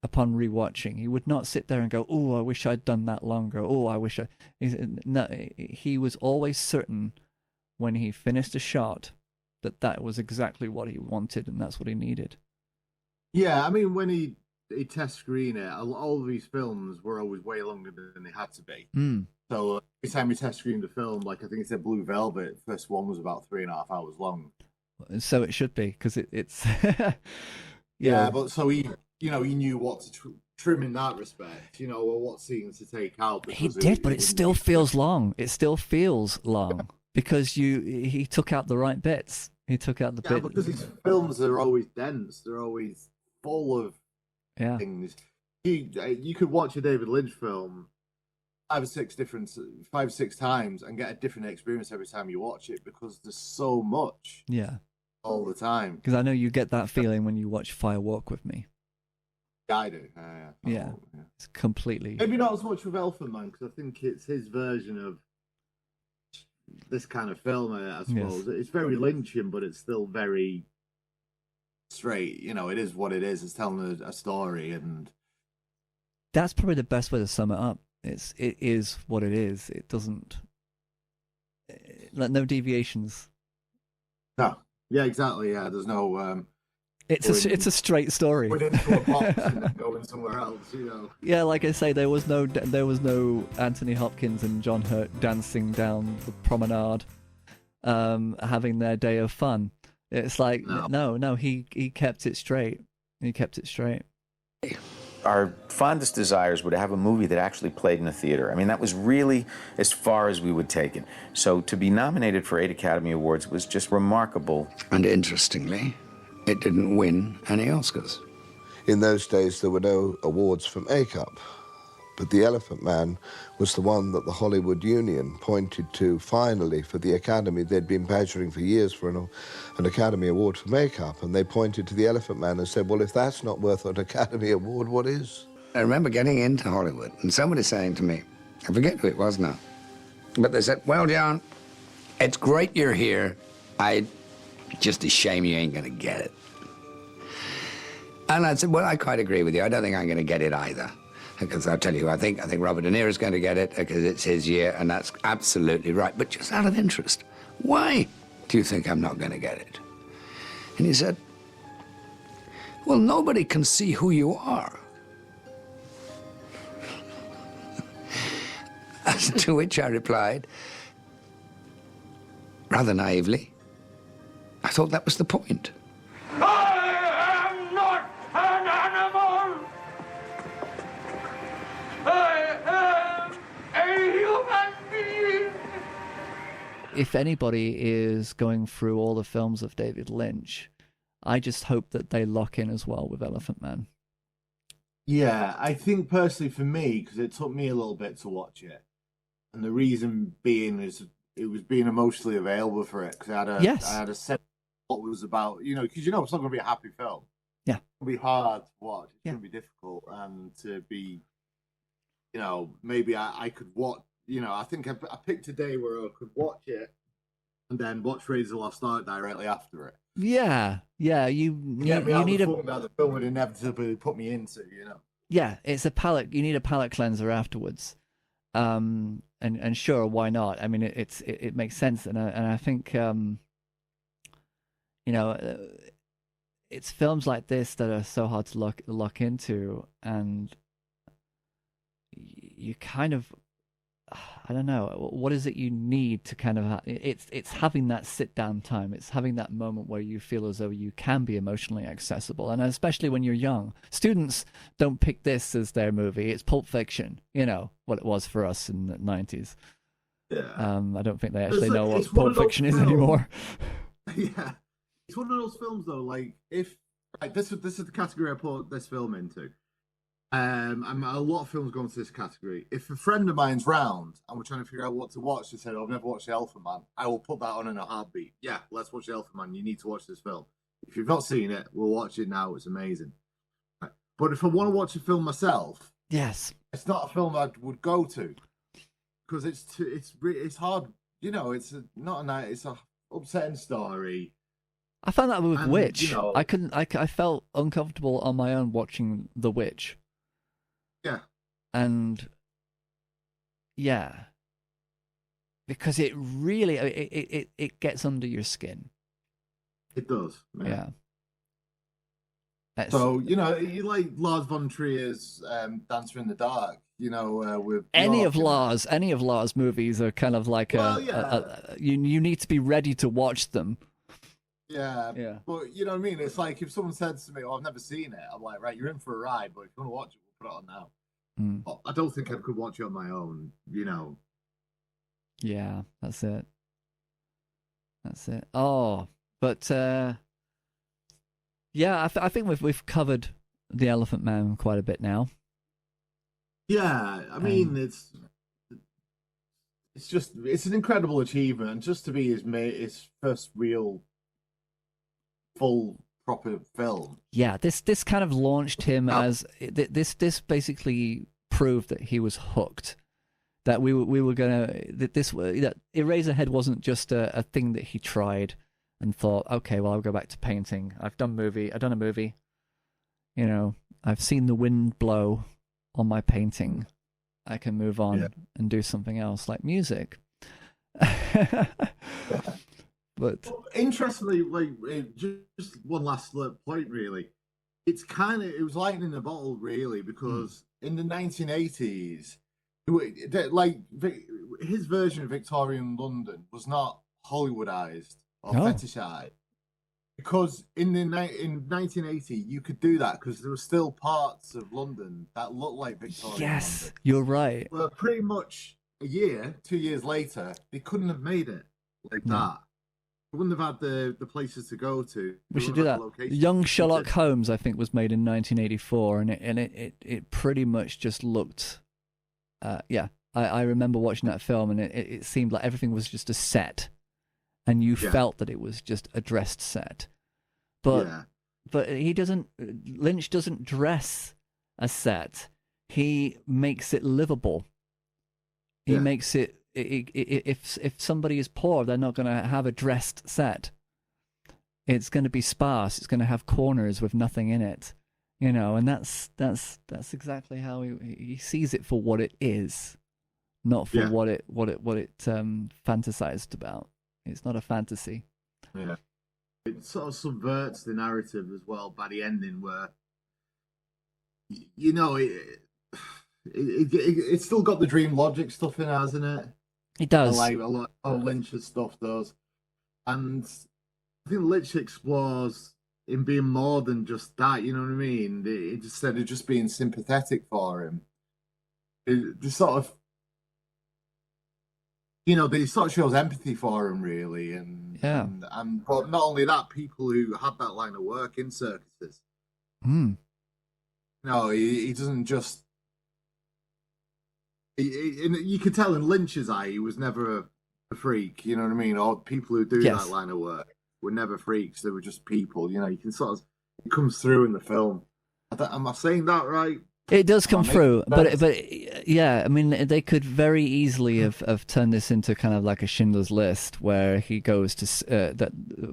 [SPEAKER 8] upon rewatching. He would not sit there and go, "Oh, I wish I'd done that longer. Oh, I wish I." No, he was always certain when he finished a shot that was exactly what he wanted and that's what he needed.
[SPEAKER 9] Yeah, I mean, when he test screen it, all of these films were always way longer than they had to be. So every time he test screened a film, like I think he said Blue Velvet, first one was about 3.5 hours long.
[SPEAKER 8] So it should be, because it's
[SPEAKER 9] yeah. But so he knew what to trim in that respect, or what scenes to take out.
[SPEAKER 8] He did, but it still feels long. It still feels long because he took out the right bits. He took out the bit
[SPEAKER 9] because his films are always dense. They're always full of things. You could watch a David Lynch film 5 or 6 times and get a different experience every time you watch it because there's so much. All the time.
[SPEAKER 8] Because I know you get that feeling when you watch Fire Walk with Me.
[SPEAKER 9] Yeah, I do.
[SPEAKER 8] Yeah. It's completely.
[SPEAKER 9] Maybe not as much with Elephant Man because I think it's his version of this kind of film. I suppose it's very Lynchian, but it's still very straight. It is what it is. It's telling a story, and
[SPEAKER 8] that's probably the best way to sum it up. It is what it is. It doesn't. No deviations.
[SPEAKER 9] No. Yeah, exactly. Yeah, there's no.
[SPEAKER 8] It's a straight story.
[SPEAKER 9] Put into a box and then going somewhere else,
[SPEAKER 8] Yeah, like I say, there was no Anthony Hopkins and John Hurt dancing down the promenade, having their day of fun. It's like no, he kept it straight. He kept it straight.
[SPEAKER 11] Our fondest desires were to have a movie that actually played in a theater. I mean, that was really as far as we would take it. So to be nominated for 8 Academy Awards was just remarkable.
[SPEAKER 13] And interestingly, it didn't win any Oscars.
[SPEAKER 12] In those days, there were no awards for makeup, but The Elephant Man was the one that the Hollywood Union pointed to finally for the Academy. They'd been badgering for years for an Academy Award for makeup, and they pointed to The Elephant Man and said, well, if that's not worth an Academy Award, what is?
[SPEAKER 13] I remember getting into Hollywood and somebody saying to me, I forget who it was now, but they said, well, John, it's great you're here. Just a shame you ain't going to get it. And I said, well, I quite agree with you. I don't think I'm going to get it either. Because I'll tell you who I think. I think Robert De Niro is going to get it because it's his year, and that's absolutely right. But just out of interest, why do you think I'm not going to get it? And he said, well, nobody can see who you are. To which I replied, rather naively, I thought that was the point.
[SPEAKER 7] I am not an animal. I am a human being.
[SPEAKER 8] If anybody is going through all the films of David Lynch, I just hope that they lock in as well with Elephant Man.
[SPEAKER 9] Yeah, I think personally for me, because it took me a little bit to watch it, and the reason being is it was being emotionally available for it because I had a sense of what it was about. Because it's not going to be a happy film.
[SPEAKER 8] Yeah,
[SPEAKER 9] it's going to be hard to watch. It's going to be difficult, and to be, maybe I could watch. I think I picked a day where I could watch it, and then watch Raiders of the Lost Ark directly after it.
[SPEAKER 8] Yeah. You need
[SPEAKER 9] the film would inevitably put me into.
[SPEAKER 8] Yeah, it's a palate. You need a palate cleanser afterwards. And sure, why not? I mean, it makes sense, and I think it's films like this that are so hard to lock into, and you kind of, I don't know, what is it you need to kind of it's having that sit down time. It's having that moment where you feel as though you can be emotionally accessible, and especially when you're young. Students don't pick this as their movie. It's Pulp Fiction, what it was for us in the 90s.
[SPEAKER 9] Yeah.
[SPEAKER 8] I don't think they actually know what Pulp Fiction is anymore.
[SPEAKER 9] Yeah, it's one of those films though. Like this is the category I put this film into. A lot of films go into this category. If a friend of mine's round and we're trying to figure out what to watch, they said, "I've never watched The Elephant Man," I will put that on in a heartbeat. Yeah, let's watch The Elephant Man. You need to watch this film. If you've not seen it, we'll watch it now. It's amazing. But if I want to watch a film myself,
[SPEAKER 8] yes,
[SPEAKER 9] it's not a film I would go to because it's hard. It's a upsetting story.
[SPEAKER 8] I found that with Witch. I felt uncomfortable on my own watching The Witch.
[SPEAKER 9] Yeah.
[SPEAKER 8] And yeah, because it really it gets under your skin.
[SPEAKER 9] It does.
[SPEAKER 8] Yeah.
[SPEAKER 9] So you like Lars von Trier's Dancer in the Dark. With
[SPEAKER 8] any of Lars movies are kind of like you need to be ready to watch them.
[SPEAKER 9] Yeah. But you know what I mean? It's like if someone said to me, "Oh, I've never seen it," I'm like, "Right, you're in for a ride, but if you want to watch it, we'll put it on now." I don't think I could watch it on my own,
[SPEAKER 8] Yeah, that's it. Oh, but yeah, I think we've covered The Elephant Man quite a bit now.
[SPEAKER 9] Yeah, I mean it's an incredible achievement just to be his first real full proper film.
[SPEAKER 8] Yeah, this kind of launched him as this basically proved that he was hooked. That we were gonna that Eraserhead wasn't just a thing that he tried and thought, okay, well, I'll go back to painting. I've done a movie. I've seen the wind blow on my painting. I can move on and do something else like music. But
[SPEAKER 9] interestingly, just one last point, really. It was lightning in a bottle, really, because in the 1980s, his version of Victorian London was not Hollywoodized or fetishized. Because in 1980, you could do that because there were still parts of London that looked like Victorian London.
[SPEAKER 8] You're right.
[SPEAKER 9] Well, pretty much 2 years later, they couldn't have made it like that. They wouldn't have had the places to go to.
[SPEAKER 8] We should do that. Young Sherlock Holmes, I think, was made in 1984, and it pretty much just looked. I remember watching that film, and it seemed like everything was just a set, and you felt that it was just a dressed set. But Lynch doesn't dress a set. He makes it livable. He makes it. If somebody is poor, they're not going to have a dressed set. It's going to be sparse. It's going to have corners with nothing in it, and that's exactly how he sees it for what it is, not for what it fantasized about. It's not a fantasy.
[SPEAKER 9] Yeah, it sort of subverts the narrative as well by the ending, where it's still got the dream logic stuff in it, hasn't it?
[SPEAKER 8] It does.
[SPEAKER 9] Like a lot of Lynch's stuff does. And I think Lynch explores in being more than just that, you know what I mean? Instead of just being sympathetic for him, they sort of shows empathy for him, really. And but not only that, people who have that line of work in circuses. No, he doesn't just. You could tell in Lynch's eye, he was never a freak. You know what I mean? Or people who do
[SPEAKER 8] Yes.
[SPEAKER 9] that line of work were never freaks. They were just people. You know, you can sort of it comes through in the film. Am I saying that right?
[SPEAKER 8] It does come through,
[SPEAKER 9] sense?
[SPEAKER 8] but yeah, I mean, they could very easily have turned this into kind of like a Schindler's List, where he goes to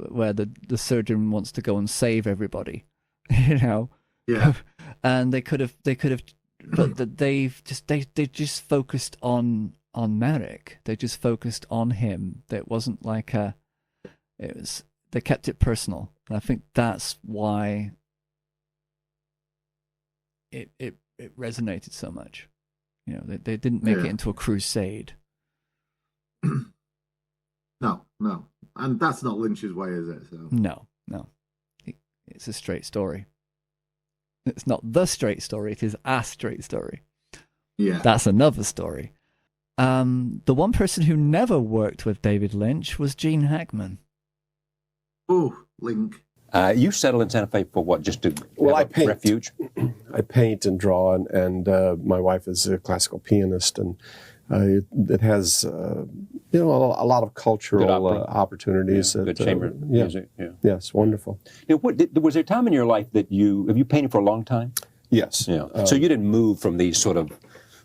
[SPEAKER 8] where the surgeon wants to go and save everybody, you know.
[SPEAKER 9] Yeah.
[SPEAKER 8] And they could have, but they just focused on Merrick. They just focused on him. It wasn't like they kept it personal, and I think that's why it resonated so much. You know, they didn't make it into a crusade.
[SPEAKER 9] No, and that's not Lynch's way, is it? So.
[SPEAKER 8] No. It's a straight story. It's not the straight story. It is a straight story.
[SPEAKER 9] Yeah,
[SPEAKER 8] that's another story. The one person who never worked with David Lynch was Gene Hackman.
[SPEAKER 9] Oh, Link.
[SPEAKER 21] You settled in Santa Fe for what? Just to
[SPEAKER 18] I paint.
[SPEAKER 21] Refuge?
[SPEAKER 18] I paint and draw, and my wife is a classical pianist, and it has a lot of cultural opportunities.
[SPEAKER 21] Good chamber music. Yeah.
[SPEAKER 18] Yes, wonderful.
[SPEAKER 21] Now, was there a time in your life that have you painted for a long time?
[SPEAKER 18] Yes.
[SPEAKER 21] Yeah. So you didn't move from these sort of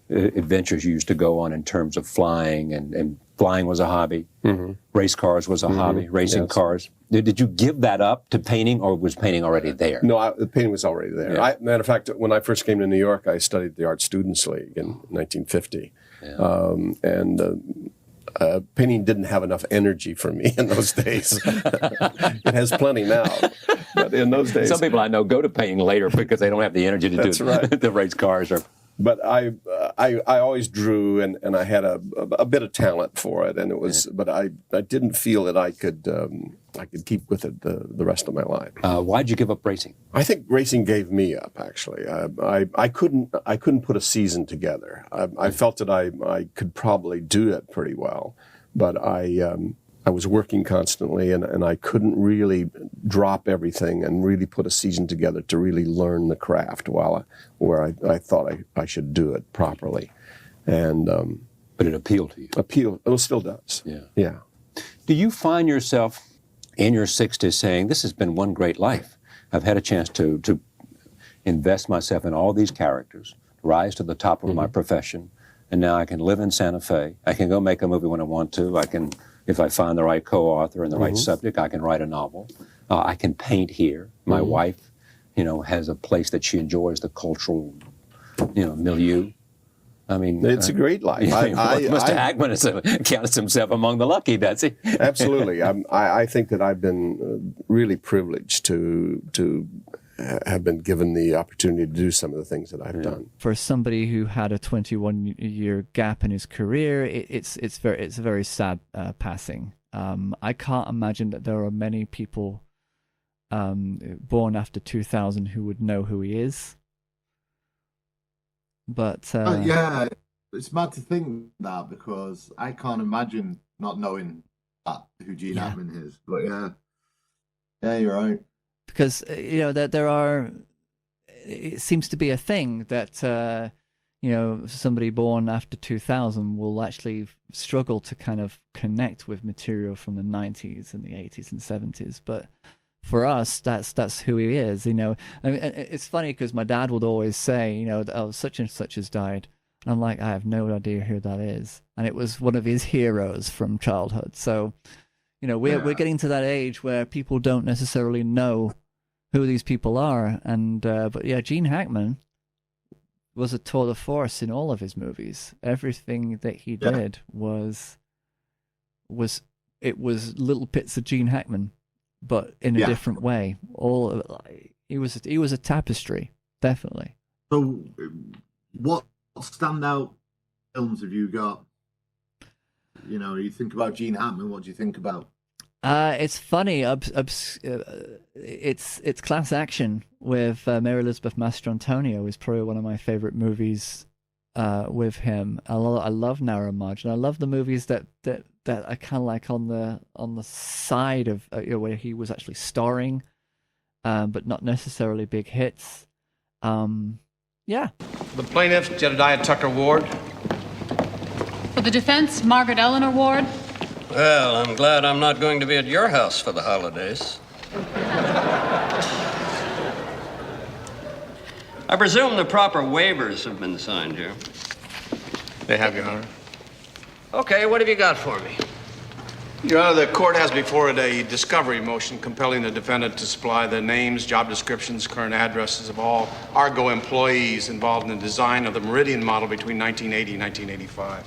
[SPEAKER 21] adventures you used to go on in terms of flying, and flying was a hobby.
[SPEAKER 18] Mm-hmm.
[SPEAKER 21] Race cars was a hobby. Racing cars. Did you give that up to painting, or was painting already there?
[SPEAKER 18] No, the painting was already there.
[SPEAKER 21] Yeah.
[SPEAKER 18] Matter of fact, when I first came to New York, I studied at the Art Students League in 1950. Yeah. Painting didn't have enough energy for me in those days. It has plenty now, but in those days...
[SPEAKER 21] Some people I know go to painting later because they don't have the energy to do the race cars.
[SPEAKER 18] But I always drew, and I had a bit of talent for it, and it was. But I didn't feel that I could keep with it the rest of my life.
[SPEAKER 21] Why'd you give up racing?
[SPEAKER 18] I think racing gave me up. Actually, I couldn't put a season together. I felt that I could probably do it pretty well, but I was working constantly, and I couldn't really drop everything and really put a season together to really learn the craft where I thought I should do it properly. And
[SPEAKER 21] but it appealed to you.
[SPEAKER 18] It still does. Yeah.
[SPEAKER 21] Do you find yourself in your 60s saying, "This has been one great life. I've had a chance to invest myself in all these characters, rise to the top of my profession, and now I can live in Santa Fe. I can go make a movie when I want to. I can." If I find the right co-author and the right subject, I can write a novel. I can paint here. My wife, has a place that she enjoys, the cultural, milieu. I mean,
[SPEAKER 18] it's a great life.
[SPEAKER 21] Mr. Hackman counts himself among the lucky, does he?
[SPEAKER 18] Absolutely. I think that I've been really privileged to have been given the opportunity to do some of the things that I've done.
[SPEAKER 8] For somebody who had a 21-year gap in his career, it's a very sad passing. I can't imagine that there are many people born after 2000 who would know who he is. But
[SPEAKER 9] yeah, it's mad to think that, because I can't imagine not knowing who Gene Hackman is. But yeah, you're right.
[SPEAKER 8] Because that there are, it seems to be a thing that somebody born after 2000 will actually struggle to kind of connect with material from the 90s and the 80s and 70s. But for us, that's who he is. I mean, it's funny because my dad would always say, oh, such and such has died, and I'm like, I have no idea who that is, and it was one of his heroes from childhood. So. We're getting to that age where people don't necessarily know who these people are, and but Gene Hackman was a tour de force in all of his movies. Everything that he did was little bits of Gene Hackman, but in a different way. He was a tapestry, definitely.
[SPEAKER 9] So, what standout films have you got? You think about Gene Hackman, what do you think about?
[SPEAKER 8] It's funny. It's class action with Mary Elizabeth Mastrantonio is probably one of my favorite movies with him. I love Narrow Margin. I love the movies that I kind of like on the side of where he was actually starring, but not necessarily big hits. The
[SPEAKER 22] plaintiff, Jedediah Tucker Ward.
[SPEAKER 23] For the defense, Margaret Eleanor Ward.
[SPEAKER 5] Well, I'm glad I'm not going to be at your house for the holidays. I presume the proper waivers have been signed here.
[SPEAKER 22] They have, Your Honor.
[SPEAKER 5] Okay, what have you got for me?
[SPEAKER 22] Your Honor, the court has before it a discovery motion compelling the defendant to supply the names, job descriptions, current addresses of all Argo employees involved in the design of the Meridian model between 1980 and 1985.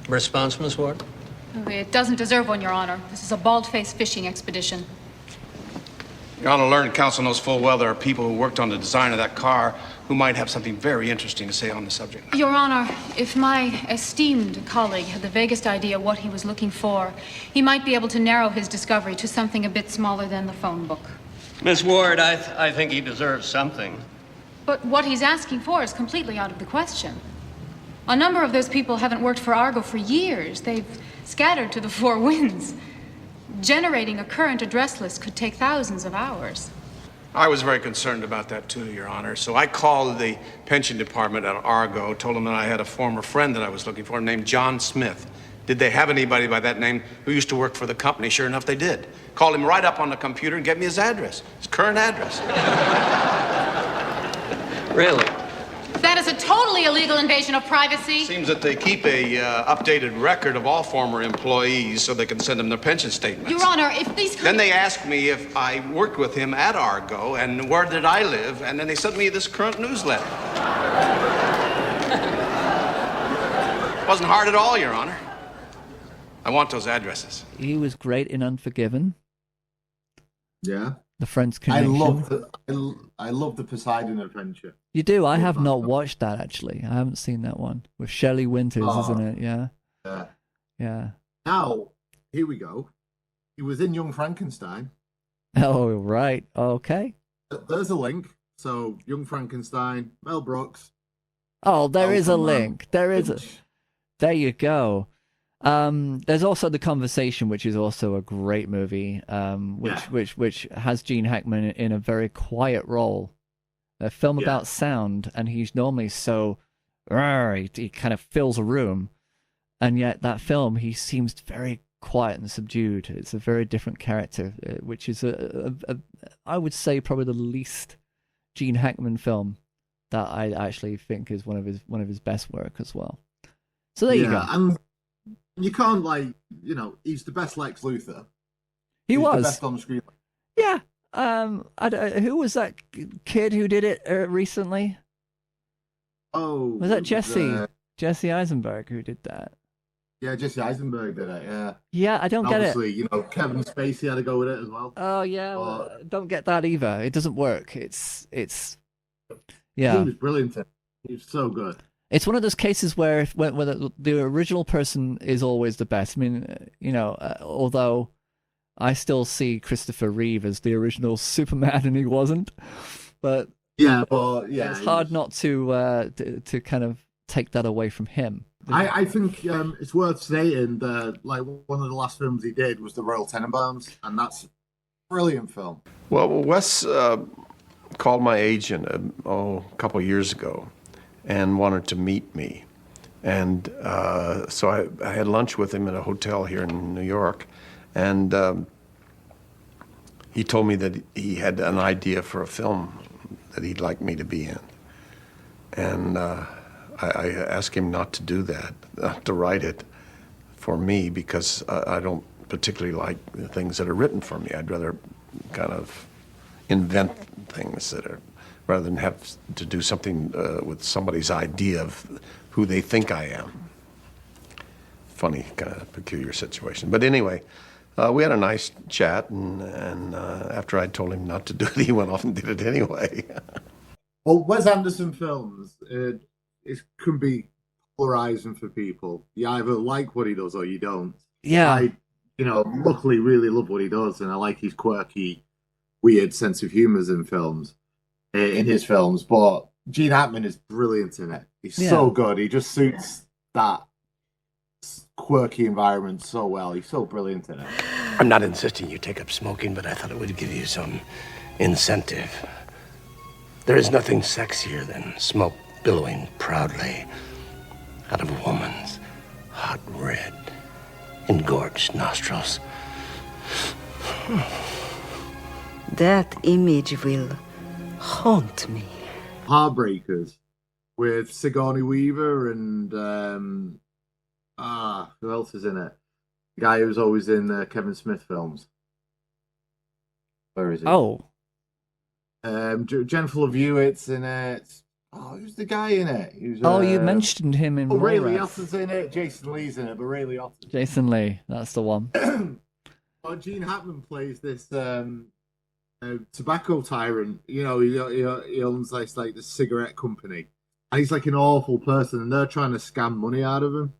[SPEAKER 5] Response, Miss Ward?
[SPEAKER 23] It doesn't deserve one, Your Honor. This is a bald-faced fishing expedition.
[SPEAKER 22] Your Honor, learned counsel knows full well there are people who worked on the design of that car who might have something very interesting to say on the subject.
[SPEAKER 23] Your Honor, if my esteemed colleague had the vaguest idea what he was looking for, he might be able to narrow his discovery to something a bit smaller than the phone book.
[SPEAKER 5] Miss Ward, I think he deserves something.
[SPEAKER 23] But what he's asking for is completely out of the question. A number of those people haven't worked for Argo for years. They've scattered to the four winds. Generating a current address list could take thousands of hours.
[SPEAKER 22] I was very concerned about that too, Your Honor. So I called the pension department at Argo, told them that I had a former friend that I was looking for named John Smith. Did they have anybody by that name who used to work for the company? Sure enough, they did. Called him right up on the computer and gave me his address, his current address.
[SPEAKER 5] Really?
[SPEAKER 23] That is a totally illegal invasion of privacy.
[SPEAKER 22] Seems that they keep a updated record of all former employees so they can send them their pension statements.
[SPEAKER 23] Your Honor, if these...
[SPEAKER 22] Then they asked me if I worked with him at Argo and where did I live, and then they sent me this current newsletter. Wasn't hard at all, Your Honor. I want those addresses.
[SPEAKER 8] He was great in Unforgiven.
[SPEAKER 9] Yeah.
[SPEAKER 8] The Friends Connection.
[SPEAKER 9] I love the Poseidon Adventure.
[SPEAKER 8] You do? I have not watched that, actually. I haven't seen that one. With Shelley Winters, isn't it? Yeah.
[SPEAKER 9] Yeah.
[SPEAKER 8] Yeah.
[SPEAKER 9] Now, here we go. He was in Young Frankenstein.
[SPEAKER 8] Oh, right. Okay.
[SPEAKER 9] There's a link. So, Young Frankenstein, Mel Brooks.
[SPEAKER 8] Oh, there is a
[SPEAKER 9] Elton
[SPEAKER 8] link. There is a... There you go. There's also The Conversation, which is also a great movie, which has Gene Hackman in a very quiet role. A film about sound, and he's normally so... he kind of fills a room, and yet that film, he seems very quiet and subdued. It's a very different character, which is, I would say, probably the least Gene Hackman film that I actually think is one of his best work as well. So there you go.
[SPEAKER 9] And you can't, he's the best Lex Luthor.
[SPEAKER 8] He's
[SPEAKER 9] the best on screen.
[SPEAKER 8] Yeah. Who was that kid who did it recently?
[SPEAKER 9] Oh,
[SPEAKER 8] was that Jesse Eisenberg who did that?
[SPEAKER 9] Yeah, Jesse Eisenberg did it. Yeah.
[SPEAKER 8] Yeah, I don't get it.
[SPEAKER 9] Obviously, Kevin Spacey had to go with it as well.
[SPEAKER 8] Oh yeah, well, don't get that either. It doesn't work. It's yeah.
[SPEAKER 9] He was brilliant. He was so good.
[SPEAKER 8] It's one of those cases where the original person is always the best. I mean, although I still see Christopher Reeve as the original Superman, and he wasn't. But it's hard not to kind of take that away from him.
[SPEAKER 9] I think it's worth stating that one of the last films he did was The Royal Tenenbaums, and that's a brilliant film.
[SPEAKER 18] Well, Wes called my agent a couple of years ago and wanted to meet me. And so I had lunch with him at a hotel here in New York. And he told me that he had an idea for a film that he'd like me to be in. And I asked him not to do that, not to write it for me, because I don't particularly like the things that are written for me. I'd rather kind of invent things that are, rather than have to do something with somebody's idea of who they think I am. Funny, kind of peculiar situation. But anyway, we had a nice chat, and after I told him not to do it, he went off and did it anyway.
[SPEAKER 9] Well, Wes Anderson films, it can be polarizing for people. You either like what he does or you don't.
[SPEAKER 8] Yeah.
[SPEAKER 9] I, luckily really love what he does, and I like his quirky, weird sense of humour in his films. But Gene Hackman is brilliant in it. He's so good. He just suits that quirky environment so well. He's so brilliant in it.
[SPEAKER 24] I'm not insisting you take up smoking, but I thought it would give you some incentive. There is nothing sexier than smoke billowing proudly out of a woman's hot red engorged nostrils.
[SPEAKER 1] That image will haunt me.
[SPEAKER 9] Heartbreakers with Sigourney Weaver and who else is in it? The guy who's always in Kevin Smith films. Where is he?
[SPEAKER 8] Oh,
[SPEAKER 9] Jennifer Love Hewitt's in it. Oh, who's the guy in it? Who's,
[SPEAKER 8] you mentioned him in
[SPEAKER 9] Ray
[SPEAKER 8] Mallrats.
[SPEAKER 9] Liotta's in it. Jason Lee's in it, but Ray Liotta.
[SPEAKER 8] Jason Lee, that's the one.
[SPEAKER 9] Gene Hackman plays this tobacco tyrant. You know, he owns like the cigarette company, and he's like an awful person, and they're trying to scam money out of him.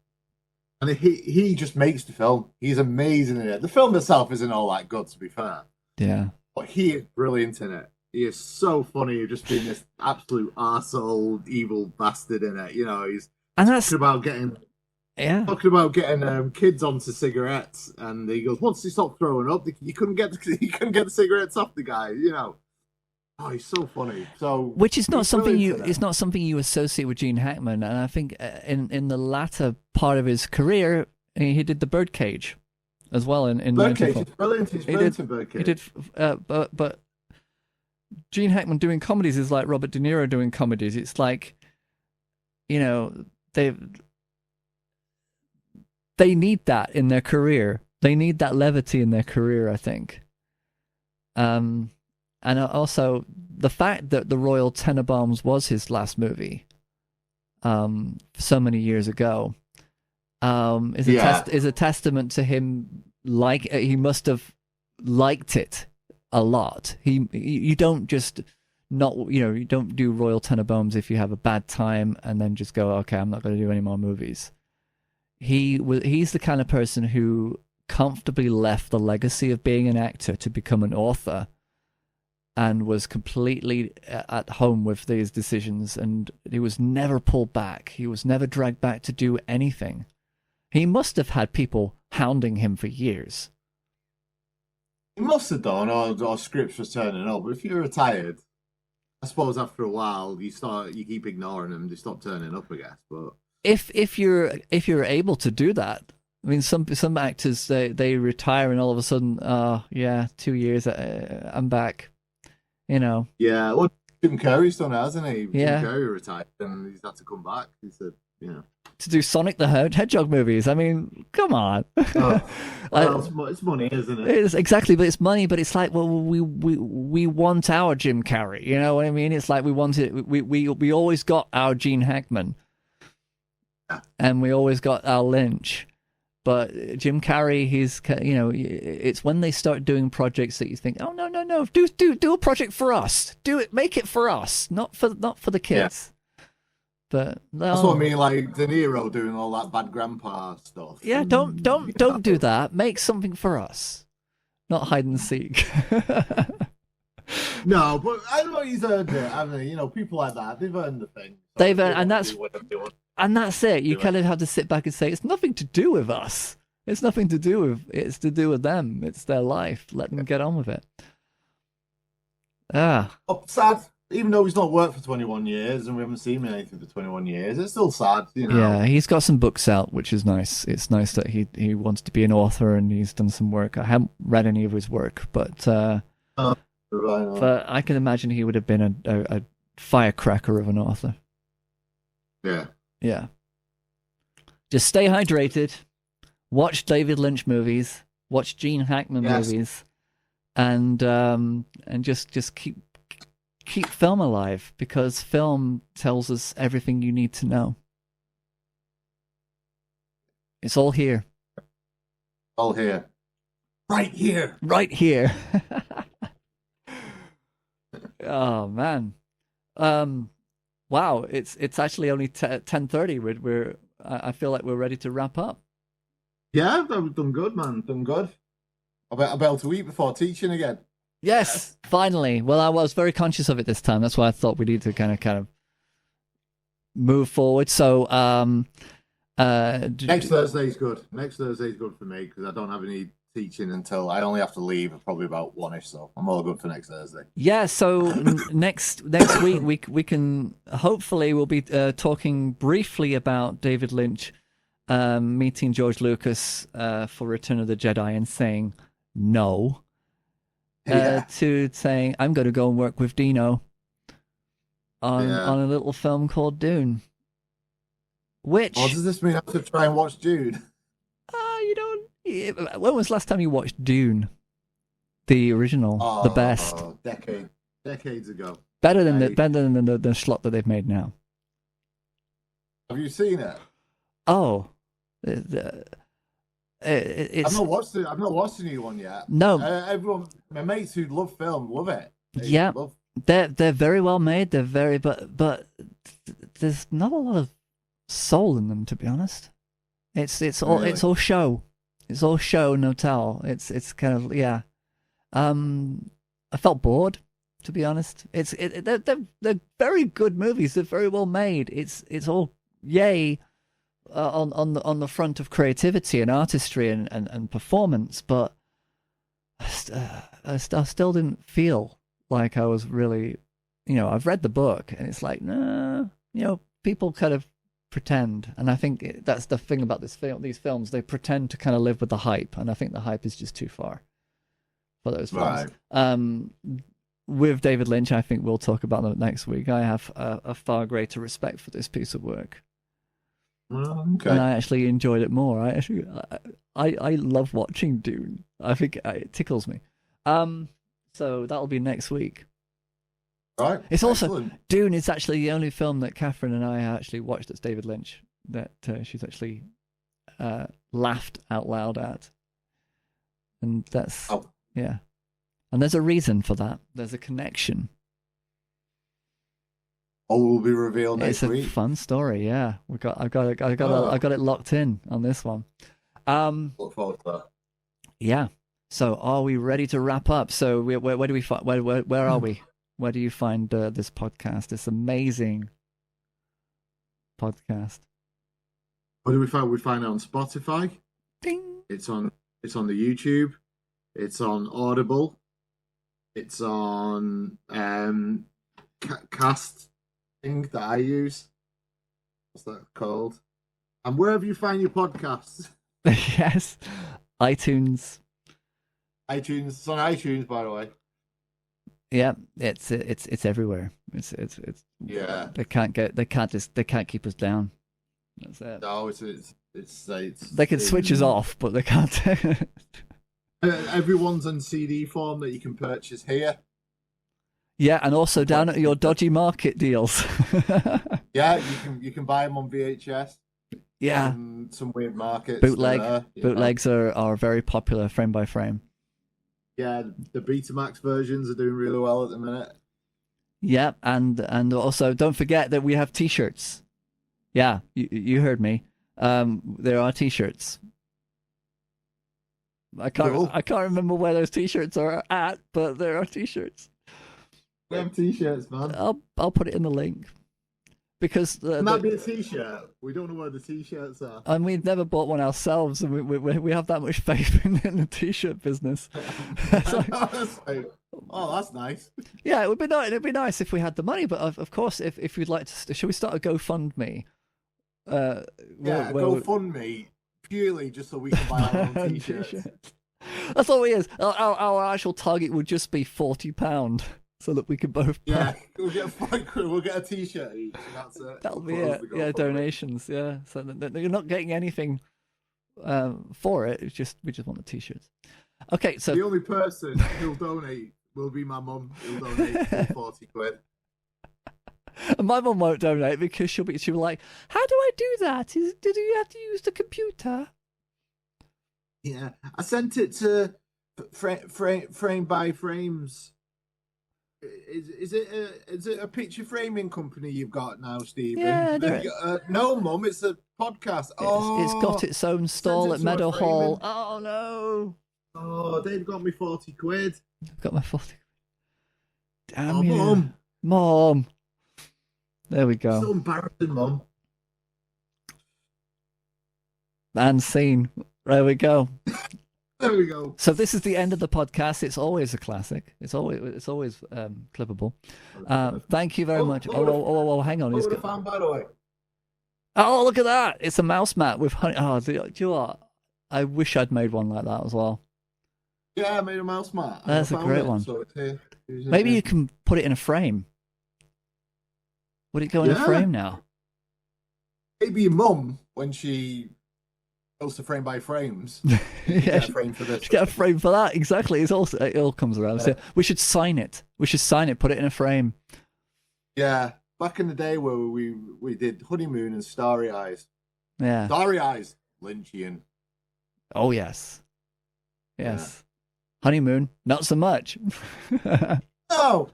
[SPEAKER 9] And he just makes the film. He's amazing in it. The film itself isn't all that good, to be fair.
[SPEAKER 8] Yeah,
[SPEAKER 9] but he is brilliant in it. He is so funny, just being this absolute arsehole, evil bastard in it. You know, he's talking about getting kids onto cigarettes, and he goes, once they stop throwing up, you couldn't get the cigarettes off the guy. You know, oh, he's so funny. So
[SPEAKER 8] which is not something it's not something you associate with Gene Hackman, and I think in the latter part of his career, he did The Birdcage as well. In
[SPEAKER 9] Birdcage, it's brilliant. He's brilliant in Birdcage.
[SPEAKER 8] He did, but Gene Hackman doing comedies is like Robert De Niro doing comedies. It's like, you know, they need that in their career. They need that levity in their career, I think. And also the fact that The Royal Tenenbaums was his last movie, so many years ago, is a testament to him. Like, he must have liked it a lot. You don't just you don't do Royal Tenenbaums if you have a bad time and then just go, okay, I'm not going to do any more movies. He's the kind of person who comfortably left the legacy of being an actor to become an author, and was completely at home with these decisions, and he was never pulled back. He was never dragged back to do anything. He must have had people hounding him for years.
[SPEAKER 9] He must have done, or scripts was turning up. But if you're retired, I suppose after a while you keep ignoring them, they stop turning up, I guess. But
[SPEAKER 8] if you're able to do that, I mean, some actors they retire and all of a sudden, 2 years, I'm back. You know.
[SPEAKER 9] Yeah, well, Jim Carrey's done it, hasn't he?
[SPEAKER 8] Yeah.
[SPEAKER 9] Jim Carrey retired and he's had to come back. He said,
[SPEAKER 8] to do Sonic the Hedgehog movies. I mean, come on.
[SPEAKER 9] It's money, isn't it?
[SPEAKER 8] It's exactly, but it's money. But it's like, well, we want our Jim Carrey. You know what I mean? It's like we wanted. We always got our Gene Hackman, and we always got our Lynch. But Jim Carrey, it's when they start doing projects that you think, oh no, do a project for us. Do it, make it for us, not for the kids. Yeah. But
[SPEAKER 9] that's what I mean, like De Niro doing all that bad grandpa stuff.
[SPEAKER 8] Yeah, don't do that. Make something for us, not hide and seek.
[SPEAKER 9] No, but I know he's earned it. I mean, people like that, they've earned the thing. So
[SPEAKER 8] they've earned, and that's it. You kind of have to sit back and say, it's nothing to do with us. It's nothing to do with. It's to do with them. It's their life. Let them get on with it.
[SPEAKER 9] Oh, sad. Even though he's not worked for 21 years and we haven't seen him in anything for 21 years, it's still sad,
[SPEAKER 8] Yeah, he's got some books out, which is nice. It's nice that he wants to be an author and he's done some work. I haven't read any of his work, but I can imagine he would have been a firecracker of an author.
[SPEAKER 9] Yeah.
[SPEAKER 8] Yeah. Just stay hydrated. Watch David Lynch movies. Watch Gene Hackman movies, and just keep film alive, because film tells us everything you need to know. It's all here.
[SPEAKER 9] All here. Right here.
[SPEAKER 8] Right here. Oh man. Wow, it's actually only 10:30. I feel like we're ready to wrap up.
[SPEAKER 9] Yeah, I've done good, man. Done good. I'll be able to eat before teaching again.
[SPEAKER 8] Yes, finally. Well, I was very conscious of it this time. That's why I thought we need to kind of move forward. So,
[SPEAKER 9] next Thursday's good. Next Thursday's good for me because I don't have any teaching until I only have to leave at probably about 1ish. So I'm all good for next Thursday.
[SPEAKER 8] Yeah. So next week we can hopefully we'll be talking briefly about David Lynch meeting George Lucas for Return of the Jedi and saying no, to saying I'm going to go and work with Dino on a little film called Dune. Which
[SPEAKER 9] does this mean I have to try and watch Dune?
[SPEAKER 8] You don't. When was the last time you watched Dune? The original, the best.
[SPEAKER 9] Decades ago.
[SPEAKER 8] Better than the slot that they've made now.
[SPEAKER 9] Have you seen it?
[SPEAKER 8] Oh,
[SPEAKER 9] I've not watched it. I've not watched the new one yet.
[SPEAKER 8] No,
[SPEAKER 9] everyone, my mates who love film, love it.
[SPEAKER 8] They're very well made. They're very, but there's not a lot of soul in them, to be honest. It's all show. It's all show, no tell. It's kind of I felt bored, to be honest. They're very good movies. They're very well made. It's all yay on the front of creativity and artistry and performance, but I still didn't feel like I was really, I've read the book and it's like, nah, people kind of pretend, and I think that's the thing about these films. They pretend to kind of live with the hype, and I think the hype is just too far for those films. Right. With David Lynch, I think we'll talk about that next week. I have a far greater respect for this piece of work.
[SPEAKER 9] Okay.
[SPEAKER 8] And I actually enjoyed it more. I love watching Dune. I think it tickles me. So that'll be next week.
[SPEAKER 9] Right.
[SPEAKER 8] It's also Dune is actually the only film that Catherine and I actually watched that's David Lynch that she's actually laughed out loud at, and that's yeah. And there's a reason for that. There's a connection.
[SPEAKER 9] Will be revealed next week.
[SPEAKER 8] It's a fun story. Yeah, I got it locked in on this one.
[SPEAKER 9] Look forward to that.
[SPEAKER 8] Yeah. So, are we ready to wrap up? So, where do we find? Where are we? Where do you find this podcast? This amazing podcast.
[SPEAKER 9] Where do we find? We find it on Spotify.
[SPEAKER 8] Ding.
[SPEAKER 9] It's on the YouTube. It's on Audible. It's on Cast thing that I use. What's that called? And wherever you find your podcasts.
[SPEAKER 8] Yes. iTunes.
[SPEAKER 9] It's on iTunes, by the way.
[SPEAKER 8] Yeah, it's everywhere. It's
[SPEAKER 9] yeah.
[SPEAKER 8] They can't keep us down. That's it.
[SPEAKER 9] No, it's
[SPEAKER 8] they can switch us off, but they can't.
[SPEAKER 9] Everyone's on CD form that you can purchase here.
[SPEAKER 8] Yeah, and also down at your dodgy market deals.
[SPEAKER 9] Yeah, you can buy them on VHS.
[SPEAKER 8] Yeah,
[SPEAKER 9] some weird markets.
[SPEAKER 8] Bootlegs are very popular, frame by frame.
[SPEAKER 9] Yeah, the Betamax versions are doing really well at the minute.
[SPEAKER 8] Yeah, and also don't forget that we have T-shirts. Yeah, you heard me. There are T-shirts. I can't remember where those T-shirts are at, but there are T-shirts.
[SPEAKER 9] We have T-shirts, man.
[SPEAKER 8] I'll put it in the link because
[SPEAKER 9] it might be a T-shirt. We don't know where the T-shirts are,
[SPEAKER 8] and we've never bought one ourselves, and we have that much faith in the T-shirt business.
[SPEAKER 9] Oh, that's nice.
[SPEAKER 8] Yeah, it'd be nice if we had the money, but of course, if you'd like to, should we start a GoFundMe?
[SPEAKER 9] GoFundMe purely just so we can buy our own T-shirts.
[SPEAKER 8] That's all it is. Our actual target would just be £40, so that we could both.
[SPEAKER 9] Yeah, we'll get a T-shirt each. And that's it.
[SPEAKER 8] That'll be it. Yeah, donations. Yeah, so you're not getting anything for it. It's just we just want the T-shirts. Okay, so
[SPEAKER 9] the only person who'll donate will be my mum. Who'll donate 40 quid.
[SPEAKER 8] And my mum won't donate because she'll be like, "How do I do that? Did you have to use the computer?"
[SPEAKER 9] Yeah, I sent it to Frame by Frames. Is it a picture framing company you've got now, Stephen?
[SPEAKER 8] Yeah,
[SPEAKER 9] no, Mum, it's a podcast.
[SPEAKER 8] It's got its own stall at Meadowhall. Oh no!
[SPEAKER 9] Oh, they've got me 40 quid.
[SPEAKER 8] I've got my 40 quid. Damn you, Mum. There we go.
[SPEAKER 9] So embarrassing, Mum.
[SPEAKER 8] And scene. There we go.
[SPEAKER 9] There we go.
[SPEAKER 8] So this is the end of the podcast. It's always a classic. It's always clippable. Thank you very much. Oh, hang on.
[SPEAKER 9] What would I found, by the way?
[SPEAKER 8] Oh, look at that! It's a mouse mat with honey. Oh, do you know what? I wish I'd made one like that as well.
[SPEAKER 9] Yeah, I made a mouse mat.
[SPEAKER 8] That's a great one.
[SPEAKER 9] So it's here.
[SPEAKER 8] Maybe you can put it in a frame. Would it go in a frame now?
[SPEAKER 9] Maybe your mum, when she goes to frame by frames, get a frame for this.
[SPEAKER 8] Get a frame for that. Exactly. It all comes around. So we should sign it. Put it in a frame.
[SPEAKER 9] Yeah. Back in the day where we did Honeymoon and Starry Eyes.
[SPEAKER 8] Yeah.
[SPEAKER 9] Starry Eyes, Lynchian.
[SPEAKER 8] Oh, yes. Yes. Yeah. Honeymoon, not so much.
[SPEAKER 9] Oh,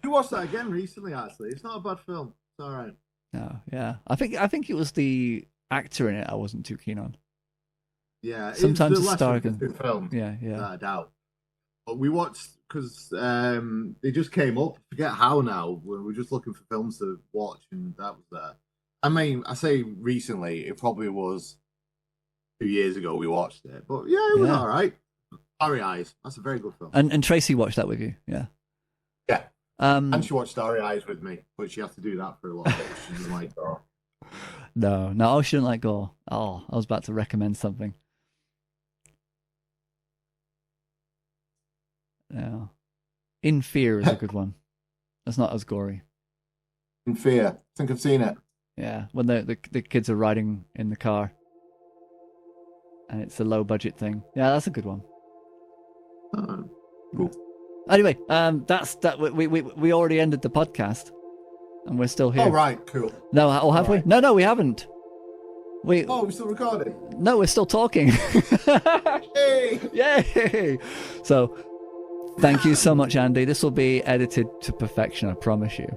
[SPEAKER 9] we watched that again recently, actually. It's not a bad film. It's all right.
[SPEAKER 8] No, yeah. I think it was the actor in it I wasn't too keen on.
[SPEAKER 9] Yeah.
[SPEAKER 8] Sometimes
[SPEAKER 9] it's
[SPEAKER 8] the star can...
[SPEAKER 9] film.
[SPEAKER 8] Yeah.
[SPEAKER 9] I doubt. But we watched, because they just came up. I forget how now. We were just looking for films to watch, and that was there. I mean, I say recently, it probably was 2 years ago we watched it. But yeah, it was all right. Starry Eyes. That's a very good film.
[SPEAKER 8] And Tracy watched that with you, yeah.
[SPEAKER 9] Yeah. And she watched Starry Eyes with me, but she had to do that for a lot of it. She doesn't like gore.
[SPEAKER 8] No, she didn't like gore. Oh, I was about to recommend something. No. In Fear is a good one. That's not as gory.
[SPEAKER 9] In Fear. I think I've seen it.
[SPEAKER 8] Yeah, when the kids are riding in the car. And it's a low budget thing. Yeah, that's a good one.
[SPEAKER 9] Cool.
[SPEAKER 8] Anyway, that's that. We already ended the podcast, and we're still here.
[SPEAKER 9] Oh right, cool.
[SPEAKER 8] No, or have we? No, we haven't.
[SPEAKER 9] We're still recording.
[SPEAKER 8] No, we're still talking.
[SPEAKER 9] Hey!
[SPEAKER 8] Yay! So, thank you so much, Andy. This will be edited to perfection. I promise you.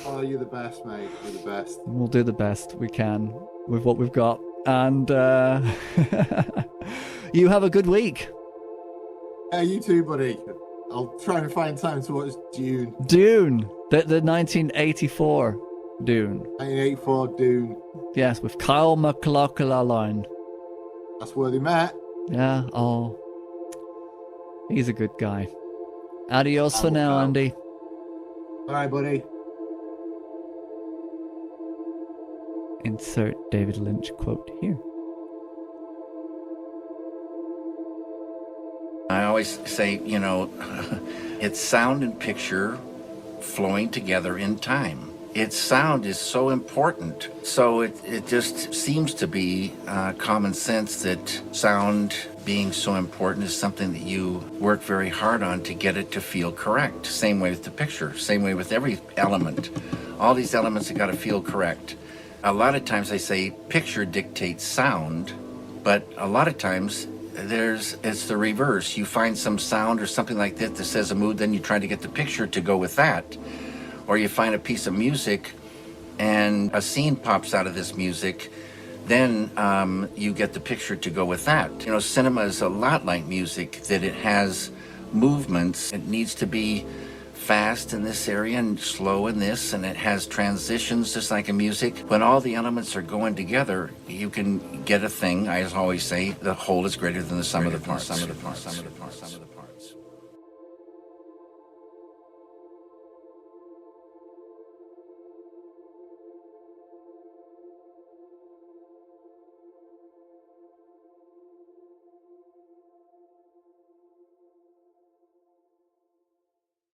[SPEAKER 9] Oh, you're the best, mate. You're the best.
[SPEAKER 8] We'll do the best we can with what we've got, and you have a good week.
[SPEAKER 9] Yeah, you too, buddy. I'll try and find time to watch Dune.
[SPEAKER 8] Dune, the 1984 Dune.
[SPEAKER 9] 1984 Dune.
[SPEAKER 8] Yes, with Kyle MacLachlan.
[SPEAKER 9] That's where they met.
[SPEAKER 8] Yeah, oh. He's a good guy. Adios for now, Andy.
[SPEAKER 9] All right, buddy.
[SPEAKER 8] Insert David Lynch quote here.
[SPEAKER 2] I always say, it's sound and picture flowing together in time. Its sound is so important. So it just seems to be common sense that sound being so important is something that you work very hard on to get it to feel correct. Same way with the picture, same way with every element. All these elements have got to feel correct. A lot of times I say picture dictates sound, but a lot of times it's the reverse. You find some sound or something like that that says a mood, then you try to get the picture to go with that. Or you find a piece of music and a scene pops out of this music, then you get the picture to go with that. Cinema is a lot like music, that it has movements. It needs to be fast in this area and slow in this, and it has transitions just like a music. When all the elements are going together, you can get a thing. I always say the whole is greater than the sum of the parts.